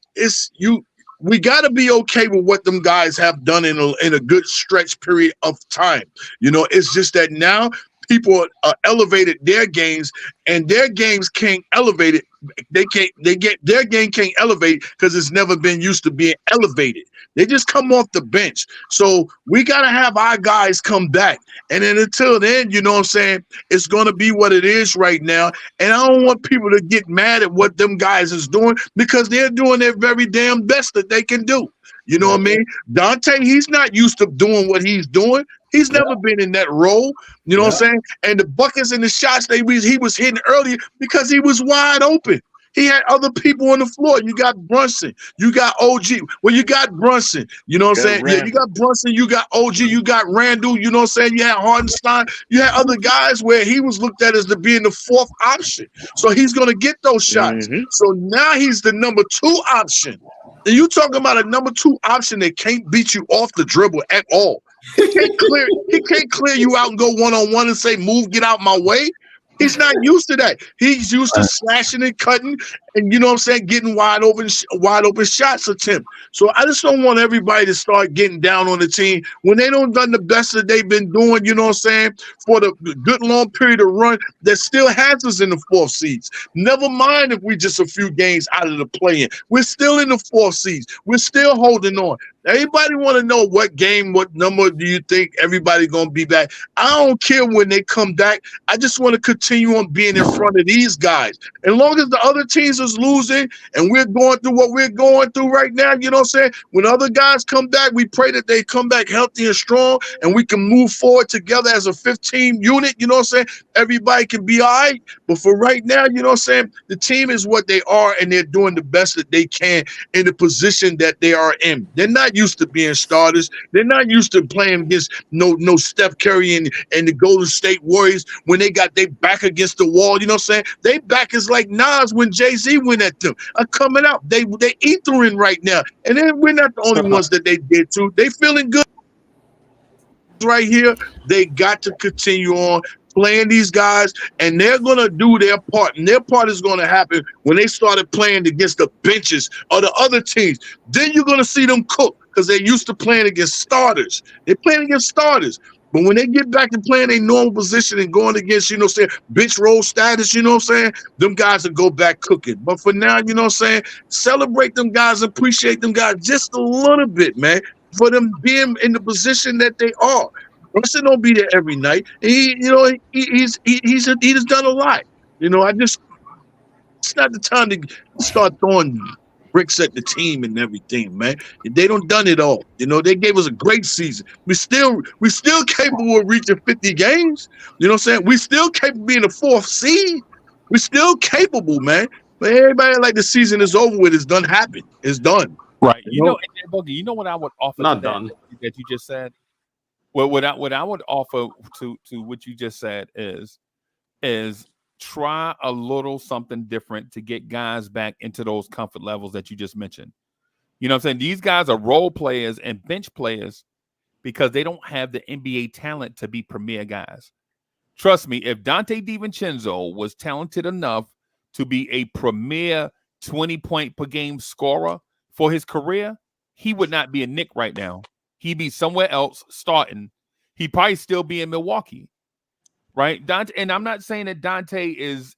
we got to be okay with what them guys have done in a good stretch period of time. It's just that now people are elevated their games, and their games can't elevate it. Their game can't elevate because it's never been used to being elevated. They just come off the bench. So we got to have our guys come back. And then until then, you know what I'm saying, it's going to be what it is right now. And I don't want people to get mad at what them guys is doing, because they're doing their very damn best that they can do. You know what I mean? Dante, he's not used to doing what he's doing. He's never been in that role. You know what I'm saying? And the buckets and the shots he was hitting earlier because he was wide open. He had other people on the floor. You got Brunson. You got OG. Well, you got Brunson. You know what I'm saying? Randall. Yeah, you got Brunson. You got OG. You got Randall. You know what I'm saying? You had Hardenstein. You had other guys where he was looked at as being the fourth option. So he's going to get those shots. So now he's the number 2 option. And you talking about a number 2 option that can't beat you off the dribble at all. He can't clear you out and go one-on-one and say, move, get out my way. He's not used to that. He's used to slashing and cutting and, you know what I'm saying, getting wide open shots attempt. So I just don't want everybody to start getting down on the team when they don't done the best that they've been doing, you know what I'm saying, for the good long period of run that still has us in the 4th seeds. Never mind if we just a few games out of the play-in. We're still in the 4th seeds. We're still holding on. Everybody want to know what number do you think everybody going to be back? I don't care when they come back. I just want to continue on being in front of these guys. As long as the other teams is losing and we're going through what we're going through right now, you know what I'm saying? When other guys come back, we pray that they come back healthy and strong and we can move forward together as a 15 unit, you know what I'm saying? Everybody can be all right. But for right now, you know what I'm saying? The team is what they are, and they're doing the best that they can in the position that they are in. They're not used to being starters. They're not used to playing against no Steph Curry and the Golden State Warriors when they got their back against the wall. You know what I'm saying? They back is like Nas when Jay-Z went at them. Coming out. They ethering right now. And then we're not the only ones that they did to. They feeling good right here. They got to continue on playing these guys, and they're going to do their part. And their part is going to happen when they started playing against the benches of the other teams. Then you're going to see them cook because they're used to playing against starters. They're playing against starters. But when they get back to playing a normal position and going against, you know what I'm saying, bench roll status, you know what I'm saying, them guys will go back cooking. But for now, you know what I'm saying, celebrate them guys, appreciate them guys just a little bit, man, for them being in the position that they are. Brunson don't be there every night. He, you know, he's done a lot. You know, it's not the time to start throwing bricks at the team and everything, man. They don't done it all. You know, they gave us a great season. We still capable of reaching 50 games. You know what I'm saying? We still capable of being the 4th seed. We're still capable, man. But everybody like the season is over with. It's done happened. It's done. Right. You know, Boogie, you know what I would offer Not to done. that you just said? Well, what I would offer to what you just said is try a little something different to get guys back into those comfort levels that you just mentioned. You know what I'm saying? These guys are role players and bench players because they don't have the NBA talent to be premier guys. Trust me, if Dante DiVincenzo was talented enough to be a premier 20-point per game scorer for his career, he would not be a Knick right now. He'd be somewhere else starting. He'd probably still be in Milwaukee. Right, Dante, and I'm not saying that Dante is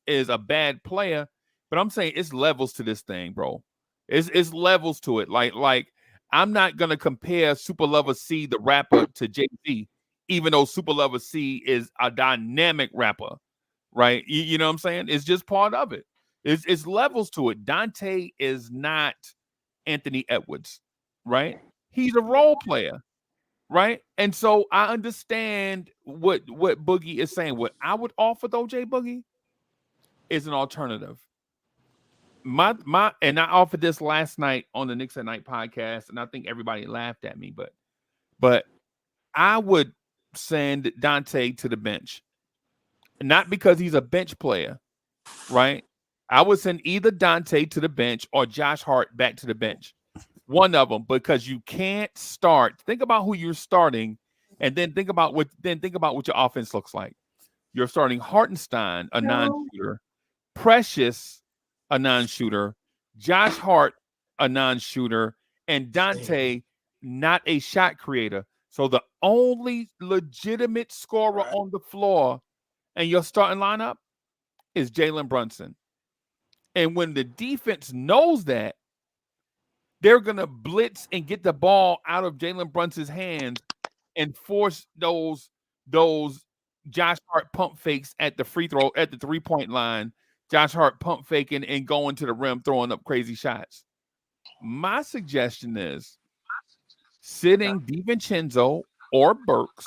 a bad player, but I'm saying it's levels to this thing, bro. It's levels to it. Like I'm not gonna compare Super Lover C, the rapper, to Jay-Z, even though Super Lover C is a dynamic rapper, right? You know what I'm saying? It's just part of it. It's levels to it. Dante is not Anthony Edwards, right? He's a role player. Right. And so I understand what Boogie is saying. What I would offer though, Jay Boogie, is an alternative. And I offered this last night on the Knicks at Night podcast, and I think everybody laughed at me, but I would send Dante to the bench. Not because he's a bench player, right? I would send either Dante to the bench or Josh Hart back to the bench. One of them, because you can't start. Think about who you're starting, and then think about what your offense looks like. You're starting Hartenstein, a non-shooter, Precious, a non-shooter, Josh Hart, a non-shooter, and Dante, not a shot creator. So the only legitimate scorer on the floor and your starting lineup is Jalen Brunson. And when the defense knows that, they're going to blitz and get the ball out of Jalen Brunson's hands and force those Josh Hart pump fakes at the free throw, at the 3-point line. Josh Hart pump faking and going to the rim, throwing up crazy shots. My suggestion is sitting DiVincenzo or Burks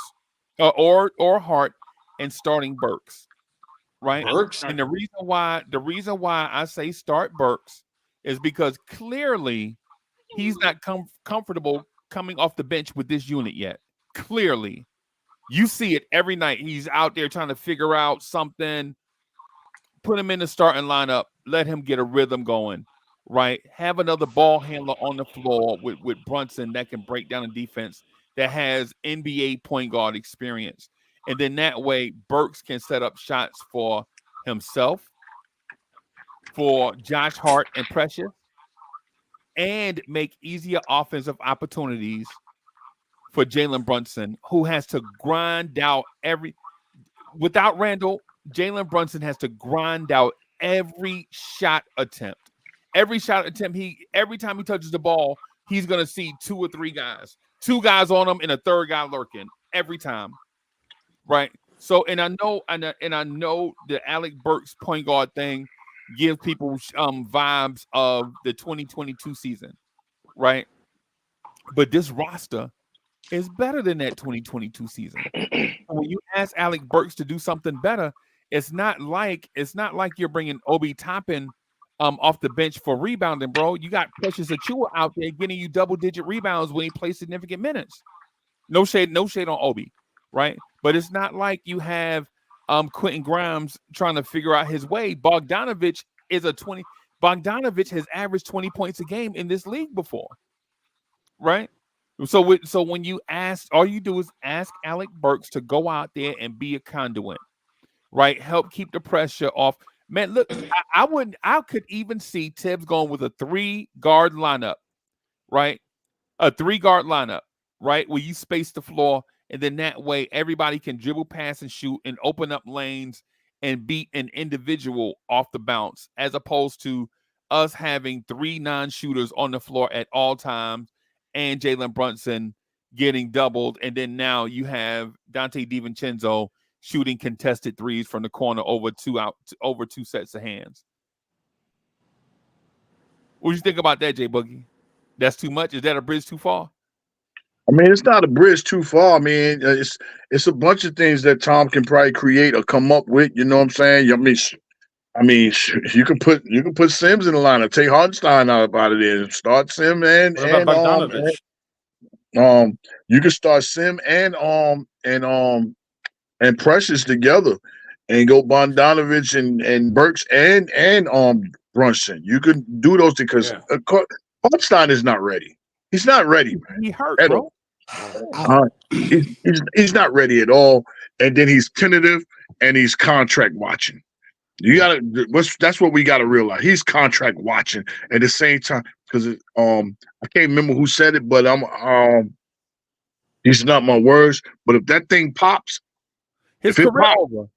or Hart and starting Burks. Right? Burks? And the reason why I say start Burks is because clearly he's not comfortable coming off the bench with this unit yet. Clearly. You see it every night. He's out there trying to figure out something. Put him in the starting lineup. Let him get a rhythm going, right? Have another ball handler on the floor with Brunson that can break down a defense, that has NBA point guard experience. And then that way, Burks can set up shots for himself, for Josh Hart and Precious, and make easier offensive opportunities for Jalen Brunson, who has to grind out without Randall, Jalen Brunson has to grind out every shot attempt. Every shot attempt, every time he touches the ball, he's going to see 2 or 3 guys. 2 guys on him and a third guy lurking every time. Right? So, and I know the Alec Burks point guard thing gives people vibes of the 2022 season, right? But this roster is better than that 2022 season. When you ask Alec Burks to do something better, it's not like you're bringing Obi Toppin off the bench for rebounding, bro. You got Precious Achiuwa out there getting you double-digit rebounds when he plays significant minutes. No shade on Obi, right? But it's not like you have Quentin Grimes trying to figure out his way. Bogdanovich has averaged 20 points a game in this league before, right? So when you all you do is ask Alec Burks to go out there and be a conduit, right? Help keep the pressure off. Man, look, I could even see Tibbs going with a 3-guard lineup, right? A 3-guard lineup, right? Where you space the floor And then that way, everybody can dribble, pass, and shoot and open up lanes and beat an individual off the bounce, as opposed to us having 3 non-shooters on the floor at all times and Jalen Brunson getting doubled. And then now you have Dante DiVincenzo shooting contested threes from the corner over 2 sets of hands. What do you think about that, Jay Boogie? That's too much? Is that a bridge too far? I mean, it's not a bridge too far. I mean, it's a bunch of things that Tom can probably create or come up with. You know what I'm saying? I mean, you can put Sims in the lineup. Take Hartenstein out of there. Start Sim and you can start Sim and Precious together, and go Bogdanovich and Burks and Brunson. You can do those because Hartenstein is not ready. He's not ready, man. He hurt, bro. He's not ready at all. And then he's tentative and he's contract watching. That's what we gotta realize. He's contract watching at the same time, because I can't remember who said it, but these are not my words. But if that thing pops, his career over.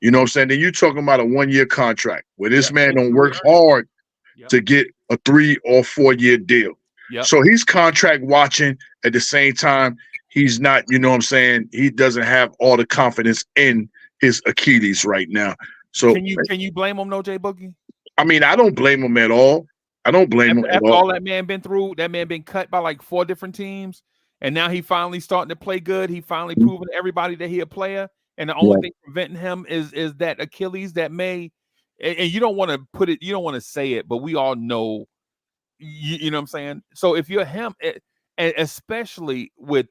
You know what I'm saying? Then you're talking about a 1-year contract where this man don't work hard to get a 3 or 4 year deal. Yep. So he's contract watching at the same time. He's not, you know what I'm saying? He doesn't have all the confidence in his Achilles right now. So can you blame him, no, Jay Boogie? I mean, I don't blame him at all. I don't blame him at all. All that man been through, that man been cut by like 4 different teams, and now he finally starting to play good. He finally proven to everybody that he a player, and the only thing preventing him is that Achilles that may, and you don't want to put it, you don't want to say it, but we all know, you know what I'm saying? So if you're him, and especially with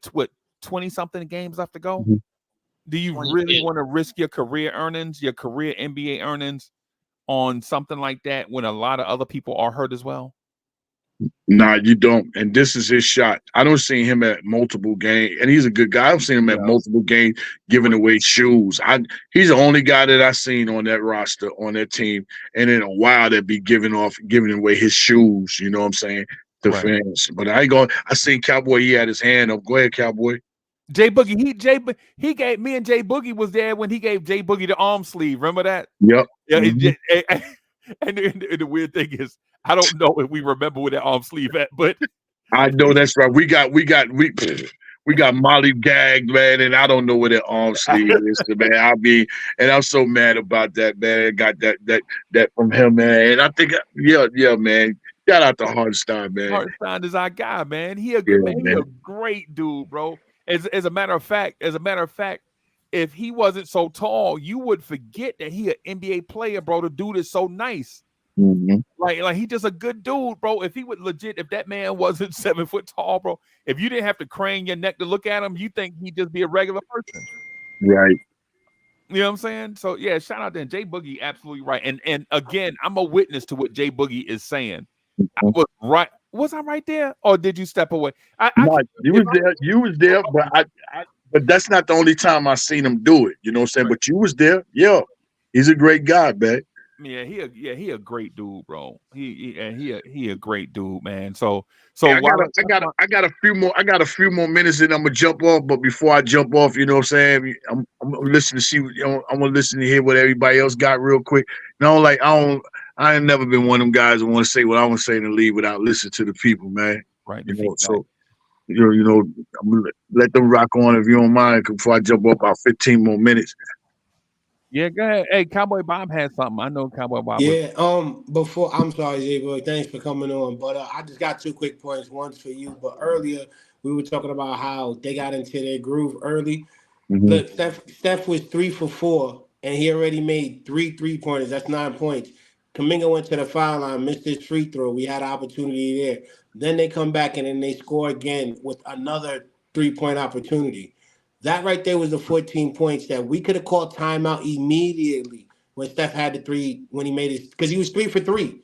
20-something games left to go, do you really want to risk your career earnings, your career NBA earnings on something like that when a lot of other people are hurt as well? Nah, you don't. And this is his shot. I don't see him at multiple games, and he's a good guy. I've seen him at multiple games giving away shoes. He's the only guy that I've seen on that roster, on that team, and in a while that be giving away his shoes. You know what I'm saying? To fans. But I seen Cowboy. He had his hand up. Go ahead, Cowboy. Jay Boogie, he gave me and Jay Boogie was there when he gave Jay Boogie the arm sleeve. Remember that? Yep. Yeah. And the weird thing is, I don't know if we remember where that arm sleeve at, but I know that's right. We got Molly gagged, man, and I don't know where that arm sleeve is, man. And I'm so mad about that, man. I got that from him, man. And I think, man. Shout out to Hartenstein, man. Hartenstein is our guy, man. He a great dude, bro. As a matter of fact, if he wasn't so tall, you would forget that he an NBA player, bro. The dude is so nice. Mm-hmm. Like he just a good dude, bro. If he would if that man wasn't 7 foot tall, bro, if you didn't have to crane your neck to look at him, you think he'd just be a regular person. Right. You know what I'm saying? So yeah, shout out to Jay Boogie, absolutely right. And again, I'm a witness to what Jay Boogie is saying. I was right. Was I right there, or did you step away? You was there. You was there, but that's not the only time I seen him do it. You know what I'm saying? Right. But you was there. Yeah, he's a great guy, man. Yeah, he a great dude, bro. He a great dude, man. So I got a few more minutes and I'm gonna jump off. But before I jump off, you know what I'm saying? I'm gonna listen to see. I'm gonna listen to hear what everybody else got real quick. I ain't never been one of them guys that want to say what I want to say and leave without listening to the people, man. Right. So I'm gonna let them rock on if you don't mind before I jump off about 15 more minutes. Yeah, go ahead. Hey, Cowboy Bob had something. I know Cowboy Bob. Yeah. Before, I'm sorry, J-Boy. Thanks for coming on. But I just got 2 quick points. One's for you. But earlier we were talking about how they got into their groove early. Mm-hmm. Look, Steph was 3 for 4, and he already made 3 3-pointers. That's 9 points. Kuminga went to the foul line, missed his free throw. We had an opportunity there. Then they come back and then they score again with another 3-point opportunity. That right there was the 14 points that we could have called timeout immediately when Steph had the 3, when he made it, because he was 3 for 3.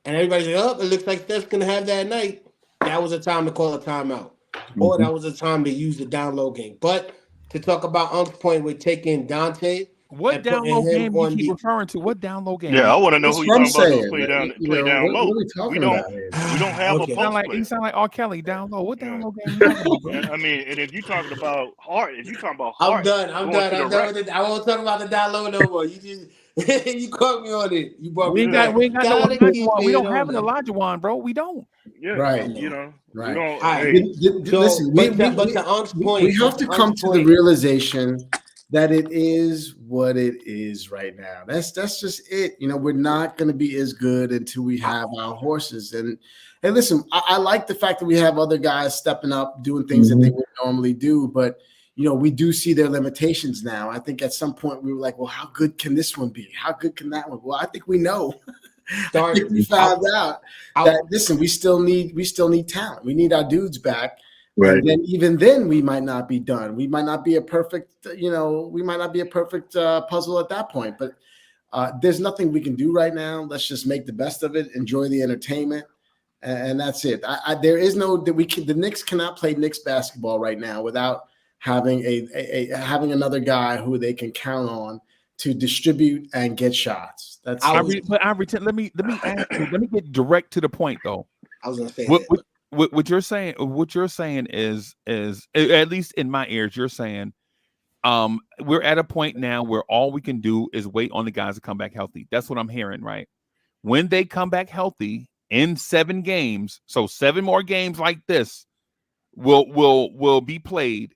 And everybody's like, oh, it looks like Steph's going to have that night. That was a time to call a timeout. Mm-hmm. Or that was a time to use the down low game. But to talk about Unk's point with taking Dante, What down low game you keep referring to? What down low game? Yeah, I want to know That's who you what I'm talking about. Those saying. play down What low. are we talking about here? We don't have a post He player. sound like R. Kelly down low. What down low game you talking about, bro? I mean, and if you talking about Hart, I'm done. I'm done. I won't talk about the down low no more. You just you caught me on it. You brought We me ain't back. got no Gotta Elijah keep Wan. We it don't on have an there. Elijah Wan, bro. We don't. Yeah, Right. you know, Right. we don't. All right. Hey, Listen, but to Unc's point, we have to come to the realization that it is what it is right now. That's just it. You know, we're not going to be as good until we have our horses. And listen, I like the fact that we have other guys stepping up, doing things that they would normally do, but you know, we do see their limitations now. I think at some point we were like, well, how good can this one be? How good can that one? Well, I think we know. I think we found out that listen, we still need talent. We need our dudes back. Right. And then even then we might not be done. We might not be a perfect, puzzle at that point. But there's nothing we can do right now. Let's just make the best of it, enjoy the entertainment, and that's it. There is no that we can. The Knicks cannot play Knicks basketball right now without having having another guy who they can count on to distribute and get shots. That's let me ask you, let me get direct to the point though. I was gonna say what you're saying. What you're saying is at least in my ears, you're saying we're at a point now where all we can do is wait on the guys to come back healthy. That's what I'm hearing, right? When they come back healthy in 7 games, so 7 more games like this will be played,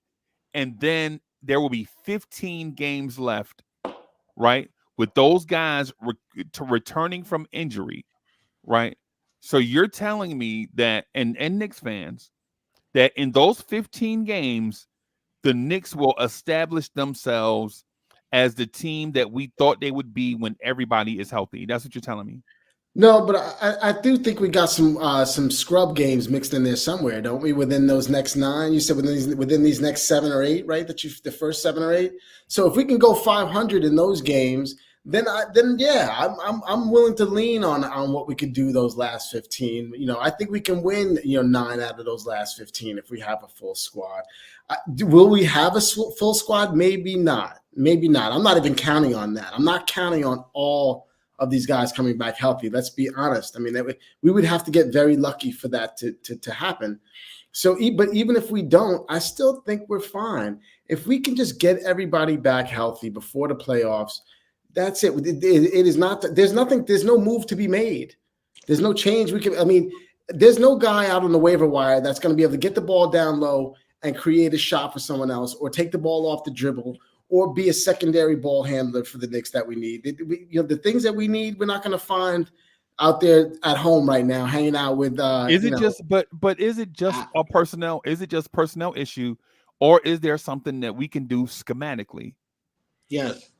and then there will be 15 games left, right? With those guys returning from injury, right? So you're telling me that, and Knicks fans, that in those 15 games, the Knicks will establish themselves as the team that we thought they would be when everybody is healthy. That's what you're telling me. No, but I do think we got some scrub games mixed in there somewhere, don't we? Within those next 9, you said within these next 7 or 8, right? The first 7 or 8. So if we can go 500 in those games, then yeah, I'm willing to lean on what we could do those last 15. You know, I think we can win 9 out of those last 15 if we have a full squad. Will we have a full squad? Maybe not. Maybe not. I'm not even counting on that. I'm not counting on all of these guys coming back healthy. Let's be honest. I mean, we would have to get very lucky for that to happen. So, but even if we don't, I still think we're fine. If we can just get everybody back healthy before the playoffs, that's it. It is not. There's nothing. There's no move to be made. There's no change. There's no guy out on the waiver wire that's going to be able to get the ball down low and create a shot for someone else, or take the ball off the dribble, or be a secondary ball handler for the Knicks that we need. The things that we need, we're not going to find out there at home right now, hanging out with. Is it just a personnel? Is it just personnel issue, or is there something that we can do schematically? Yes,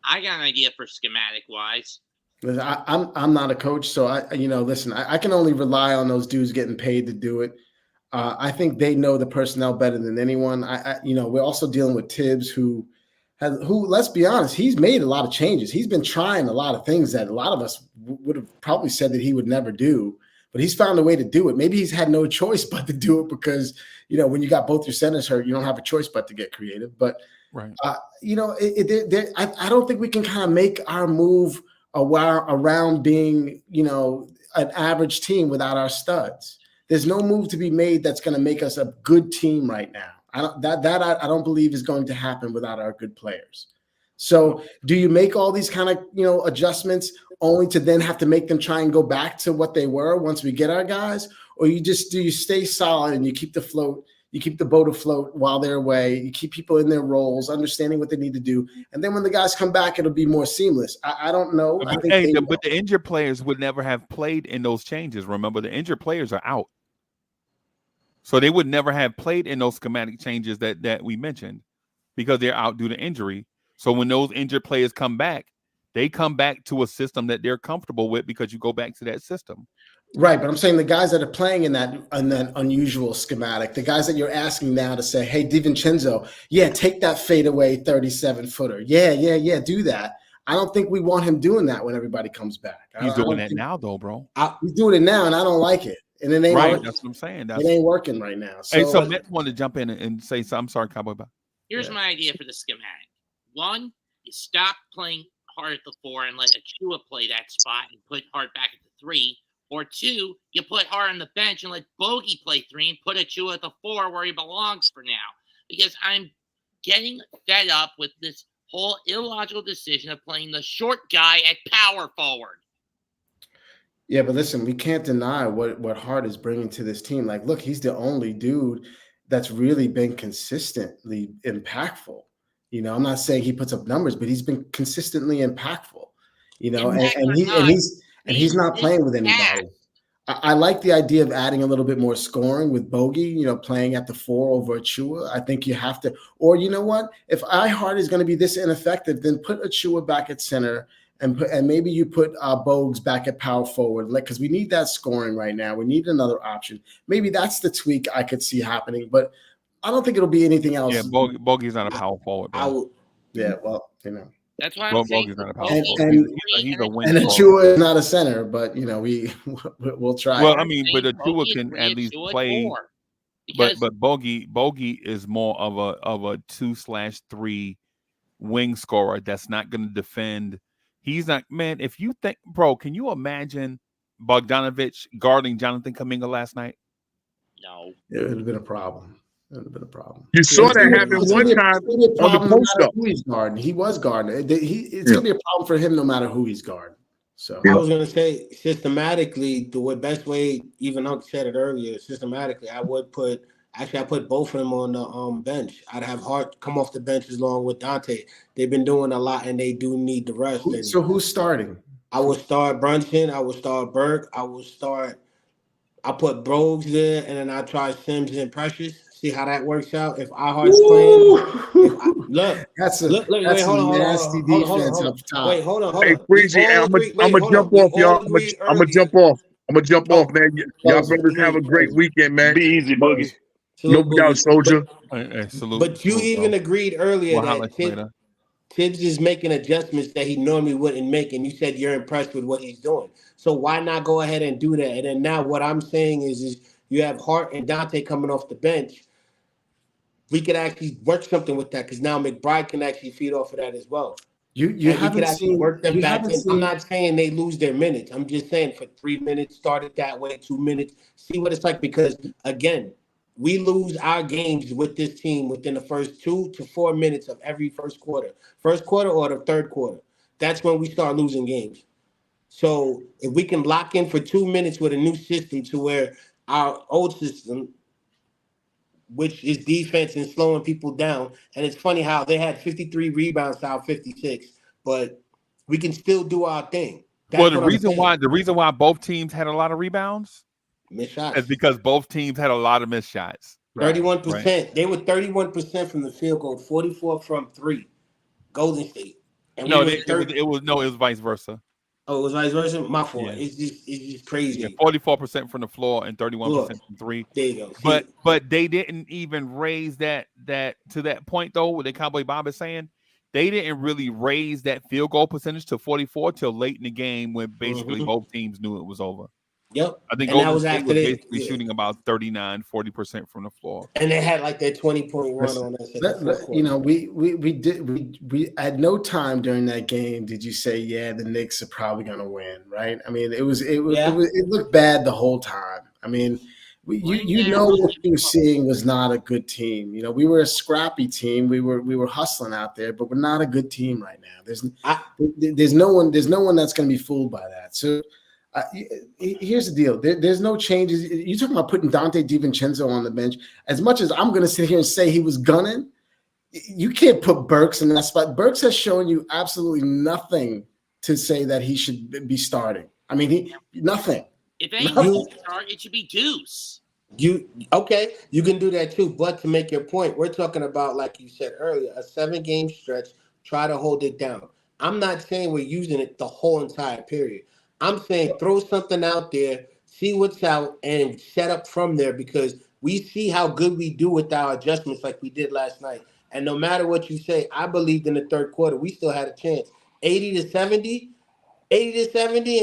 I got an idea for schematic wise. I'm not a coach, so I can only rely on those dudes getting paid to do it. I think they know the personnel better than anyone. We're also dealing with Tibbs, who let's be honest, he's made a lot of changes. He's been trying a lot of things that a lot of us would have probably said that he would never do, but he's found a way to do it. Maybe he's had no choice but to do it because, when you got both your centers hurt, you don't have a choice but to get creative. But, right. I don't think we can kind of make our move around being, an average team without our studs. There's no move to be made that's going to make us a good team right now. I don't believe is going to happen without our good players. So do you make all these kind of, adjustments only to then have to make them try and go back to what they were once we get our guys? Or do you stay solid and you keep the boat afloat while they're away, you keep people in their roles, understanding what they need to do. And then when the guys come back, it'll be more seamless. I don't know. But the injured players would never have played in those changes. Remember, the injured players are out. So they would never have played in those schematic changes that we mentioned because they're out due to injury. So when those injured players come back, they come back to a system that they're comfortable with because you go back to that system. Right, but I'm saying the guys that are playing in that unusual schematic, the guys that you're asking now to say, hey, DiVincenzo, take that fadeaway 37-footer. Yeah, do that. I don't think we want him doing that when everybody comes back. He's doing that now, though, bro. He's doing it now, and I don't like it. And it ain't working. That's what I'm saying. It ain't working right now. So Matt wanted to jump in and say something. I'm sorry, Cowboy. Here's my idea for the schematic. 1, you stop playing Hart at the 4 and let Achua play that spot and put Hart back at the 3. Or 2, you put Hart on the bench and let Bogey play 3 and put Achua at the 4 where he belongs for now. Because I'm getting fed up with this whole illogical decision of playing the short guy at power forward. Yeah, but listen, we can't deny what Hart is bringing to this team. Like, look, he's the only dude that's really been consistently impactful. You know, I'm not saying he puts up numbers, but he's been consistently impactful. You know, and he's not playing with anybody. I like the idea of adding a little bit more scoring with Bogey, you know, playing at the 4 over Achua. I think you have to, or you know what? If Hart is going to be this ineffective, then put Achua back at center and maybe you put Bogues back at power forward, because we need that scoring right now. We need another option. Maybe that's the tweak I could see happening, but I don't think it'll be anything else. Yeah, Bogey's not a power forward, bro. Yeah, well, you know. That's why I'm saying Bogey's not a power forward. He's a wing. And Achua is not a center, but you know we'll try. Well, I mean, but Achua can at least play. But Bogey is more of a 2/3 wing scorer that's not going to defend. He's not, man. If you think, bro, can you imagine Bogdanovich guarding Jonathan Kuminga last night? No, it would have been a problem. It would have been a problem. You saw that happen one time on the post up. Who he's guarding? He was guarding. It's going to be a problem for him no matter who he's guarding. So I was going to say systematically, the best way, even Unc said it earlier, systematically, I put both of them on the bench. I'd have Hart come off the bench along with Dante. They've been doing a lot, and they do need the rest. So who's starting? I would start Brunson. I would start Burke. I put Brogues there, and then I try Sims and Precious. See how that works out. If Hart's playing, that's a nasty defense up top. Wait, hold on. Hey, Breezy, I'm gonna jump off, y'all. I'm gonna jump off. man. Y'all brothers have a great weekend, man. Be easy, Boogie. No doubt, soldier. But you even agreed earlier that Tibbs is making adjustments that he normally wouldn't make, and you said you're impressed with what he's doing. So why not go ahead and do that? And then now what I'm saying is you have Hart and Dante coming off the bench. We could actually work something with that because now McBride can actually feed off of that as well. You haven't seen work them back. I'm not saying they lose their minutes. I'm just saying for 3 minutes, start it that way, 2 minutes, see what it's like. Because again, we lose our games with this team within the first 2 to 4 minutes of every first quarter or the third quarter. That's when we start losing games. So if we can lock in for 2 minutes with a new system to where our old system, which is defense and slowing people down. And it's funny how they had 53 rebounds out 56, but we can still do our thing. Well, the reason why both teams had a lot of rebounds missed shots is because both teams had a lot of missed shots. 31%. Right. They were 31% from the field goal, 44 from 3. Golden State. And it was vice versa. Oh, it was vice versa? My fault. Yeah. It's just crazy. Yeah, 44% from the floor and 31% from 3. There you go. But they didn't even raise that to that point though, what the Cowboy Bob is saying. They didn't really raise that field goal percentage to 44 till late in the game when basically both teams knew it was over. Yep. I think Golden State was basically shooting about 39-40% from the floor. And they had like that 20-point run on us. You know, we at no time during that game did you say, yeah, the Knicks are probably gonna win, right? I mean, it looked bad the whole time. I mean, you know what you were seeing was not a good team. You know, we were a scrappy team. We were hustling out there, but we're not a good team right now. There's no one that's gonna be fooled by that. So here's the deal. There's no changes. You're talking about putting Dante DiVincenzo on the bench. As much as I'm going to sit here and say he was gunning, you can't put Burks in that spot. Burks has shown you absolutely nothing to say that he should be starting. I mean, nothing. If anything should start, it should be Deuce. You can do that too. But to make your point, we're talking about, like you said earlier, a 7-game stretch. Try to hold it down. I'm not saying we're using it the whole entire period. I'm saying throw something out there, see what's out, and set up from there because we see how good we do with our adjustments like we did last night. And no matter what you say, I believed in the third quarter, we still had a chance. 80-70,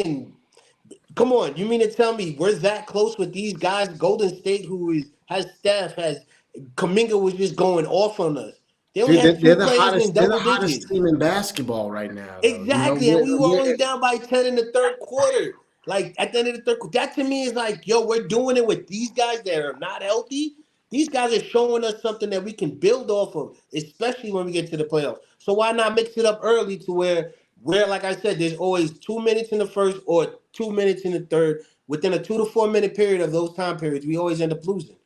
and come on, you mean to tell me we're that close with these guys? Golden State, has Steph, has Kuminga was just going off on us. They only had They're two the players hottest. in They're the double hottest digits. team in basketball right now. Though. Exactly, and we were only down by 10 in the third quarter. Like at the end of the third quarter, that to me is like, yo, we're doing it with these guys that are not healthy. These guys are showing us something that we can build off of, especially when we get to the playoffs. So why not mix it up early to where, like I said, there's always 2 minutes in the first or 2 minutes in the third. Within a 2 to 4 minute period of those time periods, we always end up losing.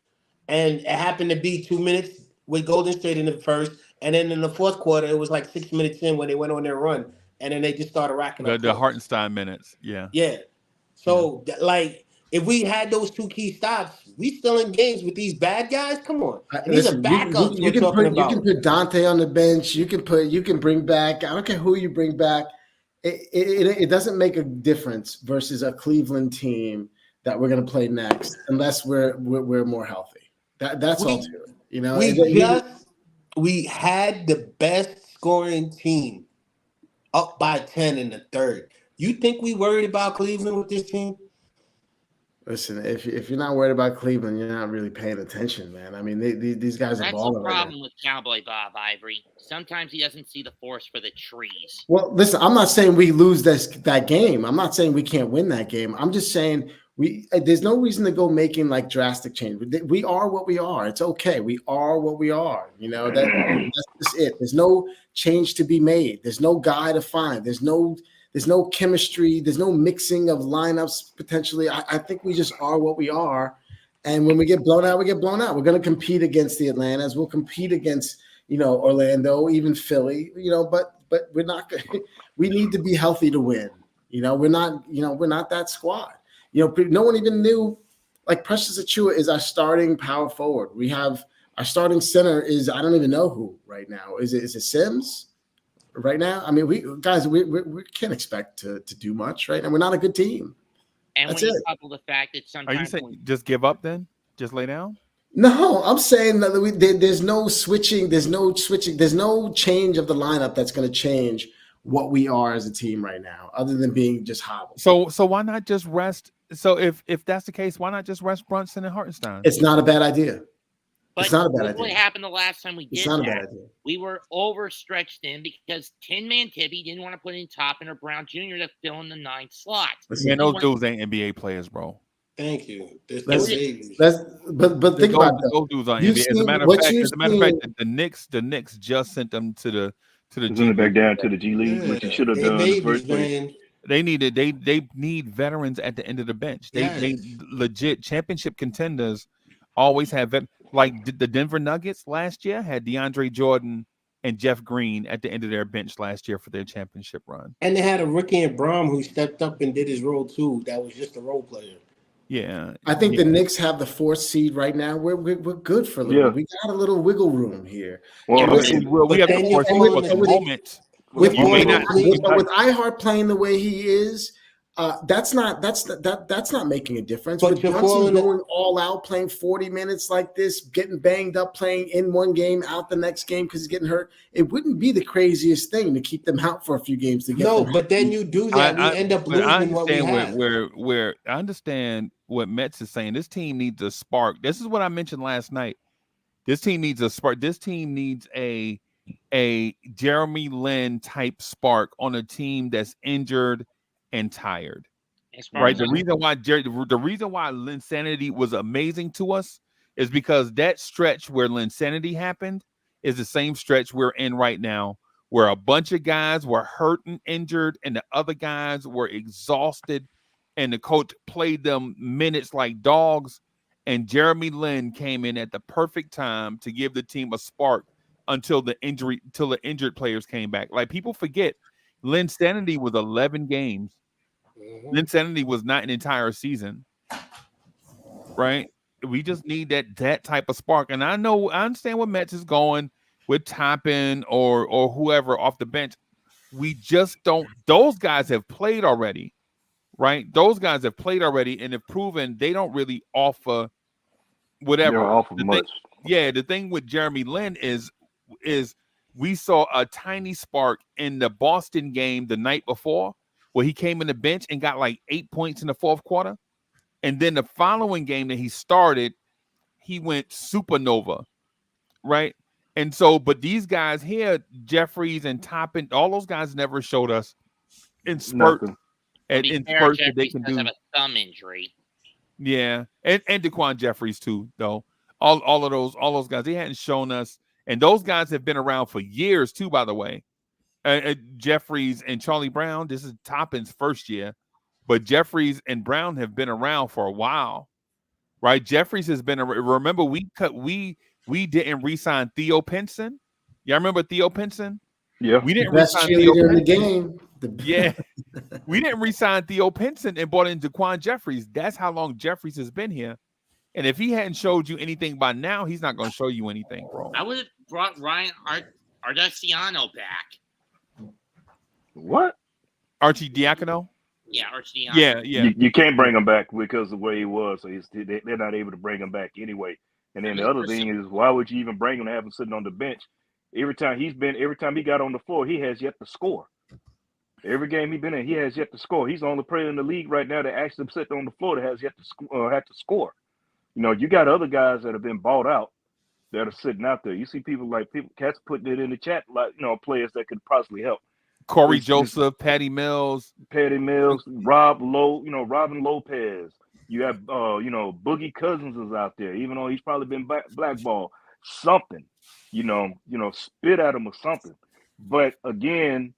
And it happened to be 2 minutes with Golden State in the first, and then in the fourth quarter, it was like 6 minutes in when they went on their run, and then they just started racking up The points. Hartenstein minutes, yeah. Yeah. So like, if we had those two key stops, we still in games with these bad guys. Come on, and these are Listen, backups you we're can talking put about. Dante on the bench. You can bring back. I don't care who you bring back. It doesn't make a difference versus a Cleveland team that we're going to play next, unless we're more healthy. That's all to it. You know, we had the best scoring team up by 10 in the third. You think we worried about Cleveland with this team? Listen, if you're not worried about Cleveland, you're not really paying attention, man. I mean, these guys are balling right now. That's the problem with Cowboy Bob Ivory. Sometimes he doesn't see the forest for the trees. Well, listen, I'm not saying we lose that game. I'm not saying we can't win that game. I'm just saying there's no reason to go making like drastic change. We are what we are. It's okay. We are what we are. You know, that's just it. There's no change to be made. There's no guy to find. There's no chemistry. There's no mixing of lineups potentially. I think we just are what we are. And when we get blown out, we get blown out. We're going to compete against the Atlantas. We'll compete against, Orlando, even Philly, but we're not going we need to be healthy to win. We're not that squad. No one even knew, like, Precious Achiuwa is our starting power forward. We have our starting center is, I don't even know who right now. Is it Sims? Right now, I mean, we can't expect to do much right now. We're not a good team. And That's when you it. couple the fact that sometimes Are you saying just give up then? Just lay down? No, I'm saying that there's no switching. There's no change of the lineup that's going to change what we are as a team right now, other than being just hobbled. So why not just rest? So if that's the case, why not just rest Brunson and Hartenstein? It's not a bad idea. But it's not a bad look idea. what happened the last time we did It's not that. a bad idea. We were overstretched in because Tin Man Tippy didn't want to put in Toppin or Brown Jr. to fill in the 9th slot. Man, those dudes ain't NBA players, bro. Thank you. But think about that. Those dudes are NBA. As a matter of fact, the Knicks just sent them to the G League. Back down to the G League, which you should have done in the first place. They need veterans at the end of the bench. They legit championship contenders always have like the Denver Nuggets last year had DeAndre Jordan and Jeff Green at the end of their bench last year for their championship run. And they had a rookie in Braum who stepped up and did his role too. That was just a role player. Yeah, I think the Knicks have the 4th seed right now. We're good for a little bit. We got a little wiggle room here. Well, we have the 4th seed for the moment. With iHeart playing the way he is, that's not making a difference. But Brunson going all out, playing 40 minutes like this, getting banged up, playing in one game, out the next game because he's getting hurt. It wouldn't be the craziest thing to keep them out for a few games to get. No, but then you do that, we end up losing what we have. Where I understand what Metz is saying. This team needs a spark. This is what I mentioned last night. This team needs a spark. This team needs a Jeremy Lin type spark on a team that's injured and tired. Right. The reason why Linsanity was amazing to us is because that stretch where Linsanity happened is the same stretch we're in right now, where a bunch of guys were hurt and injured, and the other guys were exhausted, and the coach played them minutes like dogs. And Jeremy Lin came in at the perfect time to give the team a spark until the injured players came back. Like, people forget, Linsanity was 11 games. Linsanity was not an entire season, right? We just need that type of spark. And I understand where Metz is going with Toppin or whoever off the bench. We just don't. Those guys have played already, right? Those guys have played already and have proven they don't really offer whatever. They don't offer much. The thing with Jeremy Lin is we saw a tiny spark in the Boston game the night before, where he came in the bench and got like 8 points in the fourth quarter. And then the following game that he started, he went supernova, right? And so, but these guys here, Jeffries and Toppin, all those guys never showed us in spurts. Nothing. And be in fair, spurts that they Jeffries can does have do. a thumb injury. Yeah, and Daquan Jeffries too, though. All of those guys, they hadn't shown us, and those guys have been around for years too. By the way, Jeffries and Charlie Brown. This is Toppin's first year, but Jeffries and Brown have been around for a while, right? Jeffries has been. Remember, we didn't re-sign Theo Pinson. Y'all remember Theo Pinson? Yeah. We The didn't best re-sign Theo cheerleader in the Pinson. game. Yeah. We didn't re-sign Theo Pinson and brought in Daquan Jeffries. That's how long Jeffries has been here. And if he hadn't showed you anything by now, he's not going to show you anything, bro. I would have brought Ryan Ardeciano back. What? Archie Diacono? Yeah, Ardeciano. Yeah. You can't bring him back because of the way he was. So they're not able to bring him back anyway. And then the other thing is, why would you even bring him and have him sitting on the bench? Every time he got on the floor, he has yet to score. Every game he's been in, he has yet to score. He's the only player in the league right now that actually sits on the floor that has yet to have to score. You know, you got other guys that have been bought out that are sitting out there. You see cats putting it in the chat, like, you know, players that could possibly help. Corey Joseph, Patty Mills, Robin Lopez. You have, Boogie Cousins is out there, even though he's probably been blackballed. Something, spit at him or something. But again,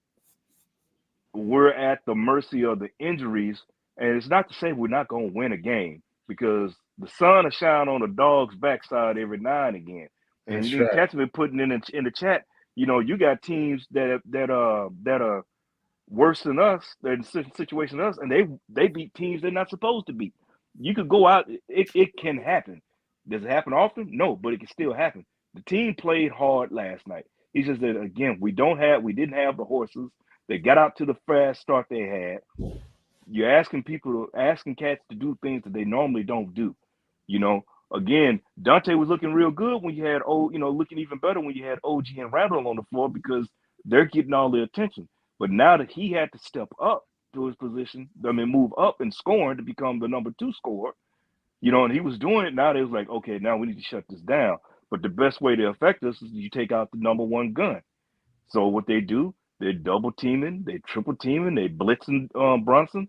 we're at the mercy of the injuries, and it's not to say we're not going to win a game, because the sun will shine on a dog's backside every now and again. And cats have been putting in the chat. You got teams that are worse than us, they're in a situation than us, and they beat teams they're not supposed to beat. You could go out, it can happen. Does it happen often? No, but it can still happen. The team played hard last night. It's just that, again, we didn't have the horses. They got out to the fast start they had. You're asking cats to do things that they normally don't do. Again, Dante was looking real good when you had looking even better when you had OG and Randall on the floor, because they're getting all the attention. But now that he had to step up to his position, move up and scoring to become the number 2 scorer, and he was doing it. Now they was like, okay, now we need to shut this down. But the best way to affect us is you take out the number 1 gun. So what they do, they're double teaming, they triple teaming, they blitzing Brunson.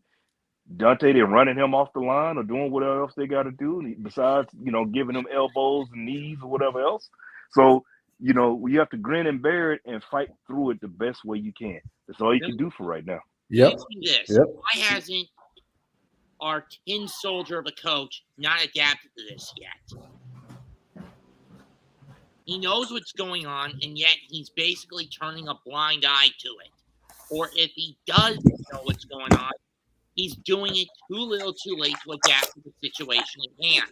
Dante, they're running him off the line or doing whatever else they got to do, besides, giving him elbows and knees or whatever else. So, you have to grin and bear it and fight through it the best way you can. That's all you can do for right now. Yep. Why hasn't our tin soldier of a coach not adapted to this yet? He knows what's going on, and yet he's basically turning a blind eye to it. Or if he does know what's going on, he's doing it too little too late to adapt to the situation at hand.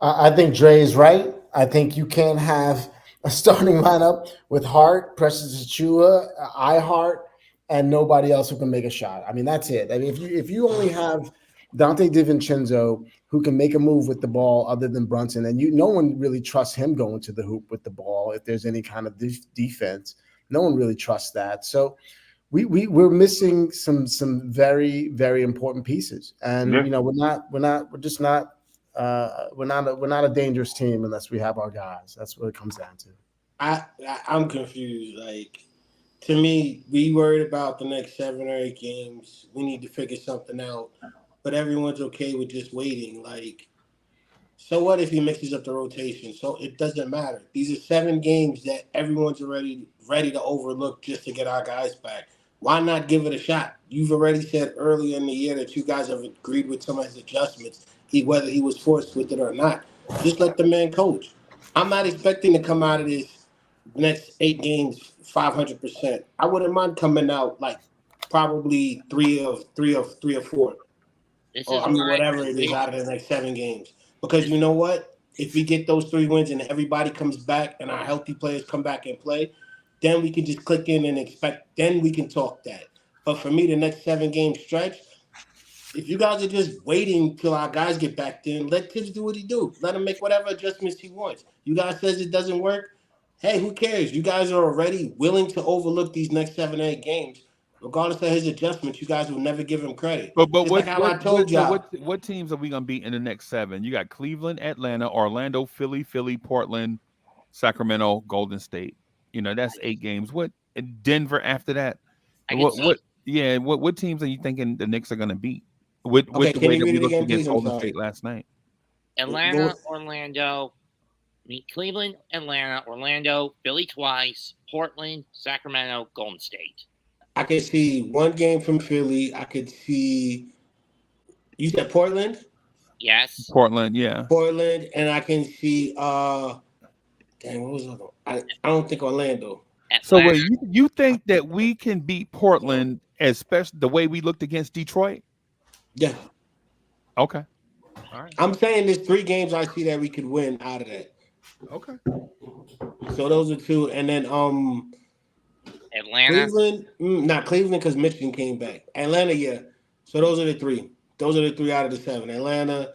I think Dre is right. I think you can't have a starting lineup with Hart, Precious Achua, Hart, and nobody else who can make a shot. I mean, that's it. I mean, if you only have Dante DiVincenzo who can make a move with the ball other than Brunson, and no one really trusts him going to the hoop with the ball if there's any kind of defense. No one really trusts that. So we're missing some very, very important pieces. And we're not a dangerous team unless we have our guys. That's what it comes down to. I'm confused. Like, to me, we worried about the next 7 or 8 games. We need to figure something out. But everyone's okay with just waiting. Like, so what if he mixes up the rotation? So it doesn't matter. These are 7 games that everyone's already ready to overlook just to get our guys back. Why not give it a shot? You've already said earlier in the year that you guys have agreed with some of his adjustments, whether he was forced with it or not. Just let the man coach. I'm not expecting to come out of this next 8 games 500%. I wouldn't mind coming out like probably 3 or 4. Whatever it is out of the next 7 games. Because you know what? If we get those 3 wins and everybody comes back and our healthy players come back and play, then we can just click in and expect, then we can talk that. But for me, the next 7-game stretch, if you guys are just waiting till our guys get back, then let Tibbs do what he do. Let him make whatever adjustments he wants. You guys says it doesn't work. Hey, who cares? You guys are already willing to overlook these next 7 or 8 games. Regardless of his adjustments, you guys will never give him credit. But Just like how I told y'all. what teams are we gonna beat in the next 7? You got Cleveland, Atlanta, Orlando, Philly, Portland, Sacramento, Golden State. You know, that's 8 games. What Denver after that? What teams are you thinking the Knicks are gonna beat? With the way that we looked against Golden State last night. Atlanta, Cleveland, Atlanta, Orlando, Philly twice, Portland, Sacramento, Golden State. I could see 1 game from Philly. I could see. You said Portland? Yes. Portland, yeah. Portland, and I can see. What was the other one? I don't think Orlando. So wait, you think that we can beat Portland, especially the way we looked against Detroit? Yeah. Okay. All right. I'm saying there's 3 games I see that we could win out of that. Okay. So those are 2, and then Atlanta. Cleveland, not Cleveland because Michigan came back. Atlanta, yeah. So those are the 3. Those are the 3 out of the 7. Atlanta,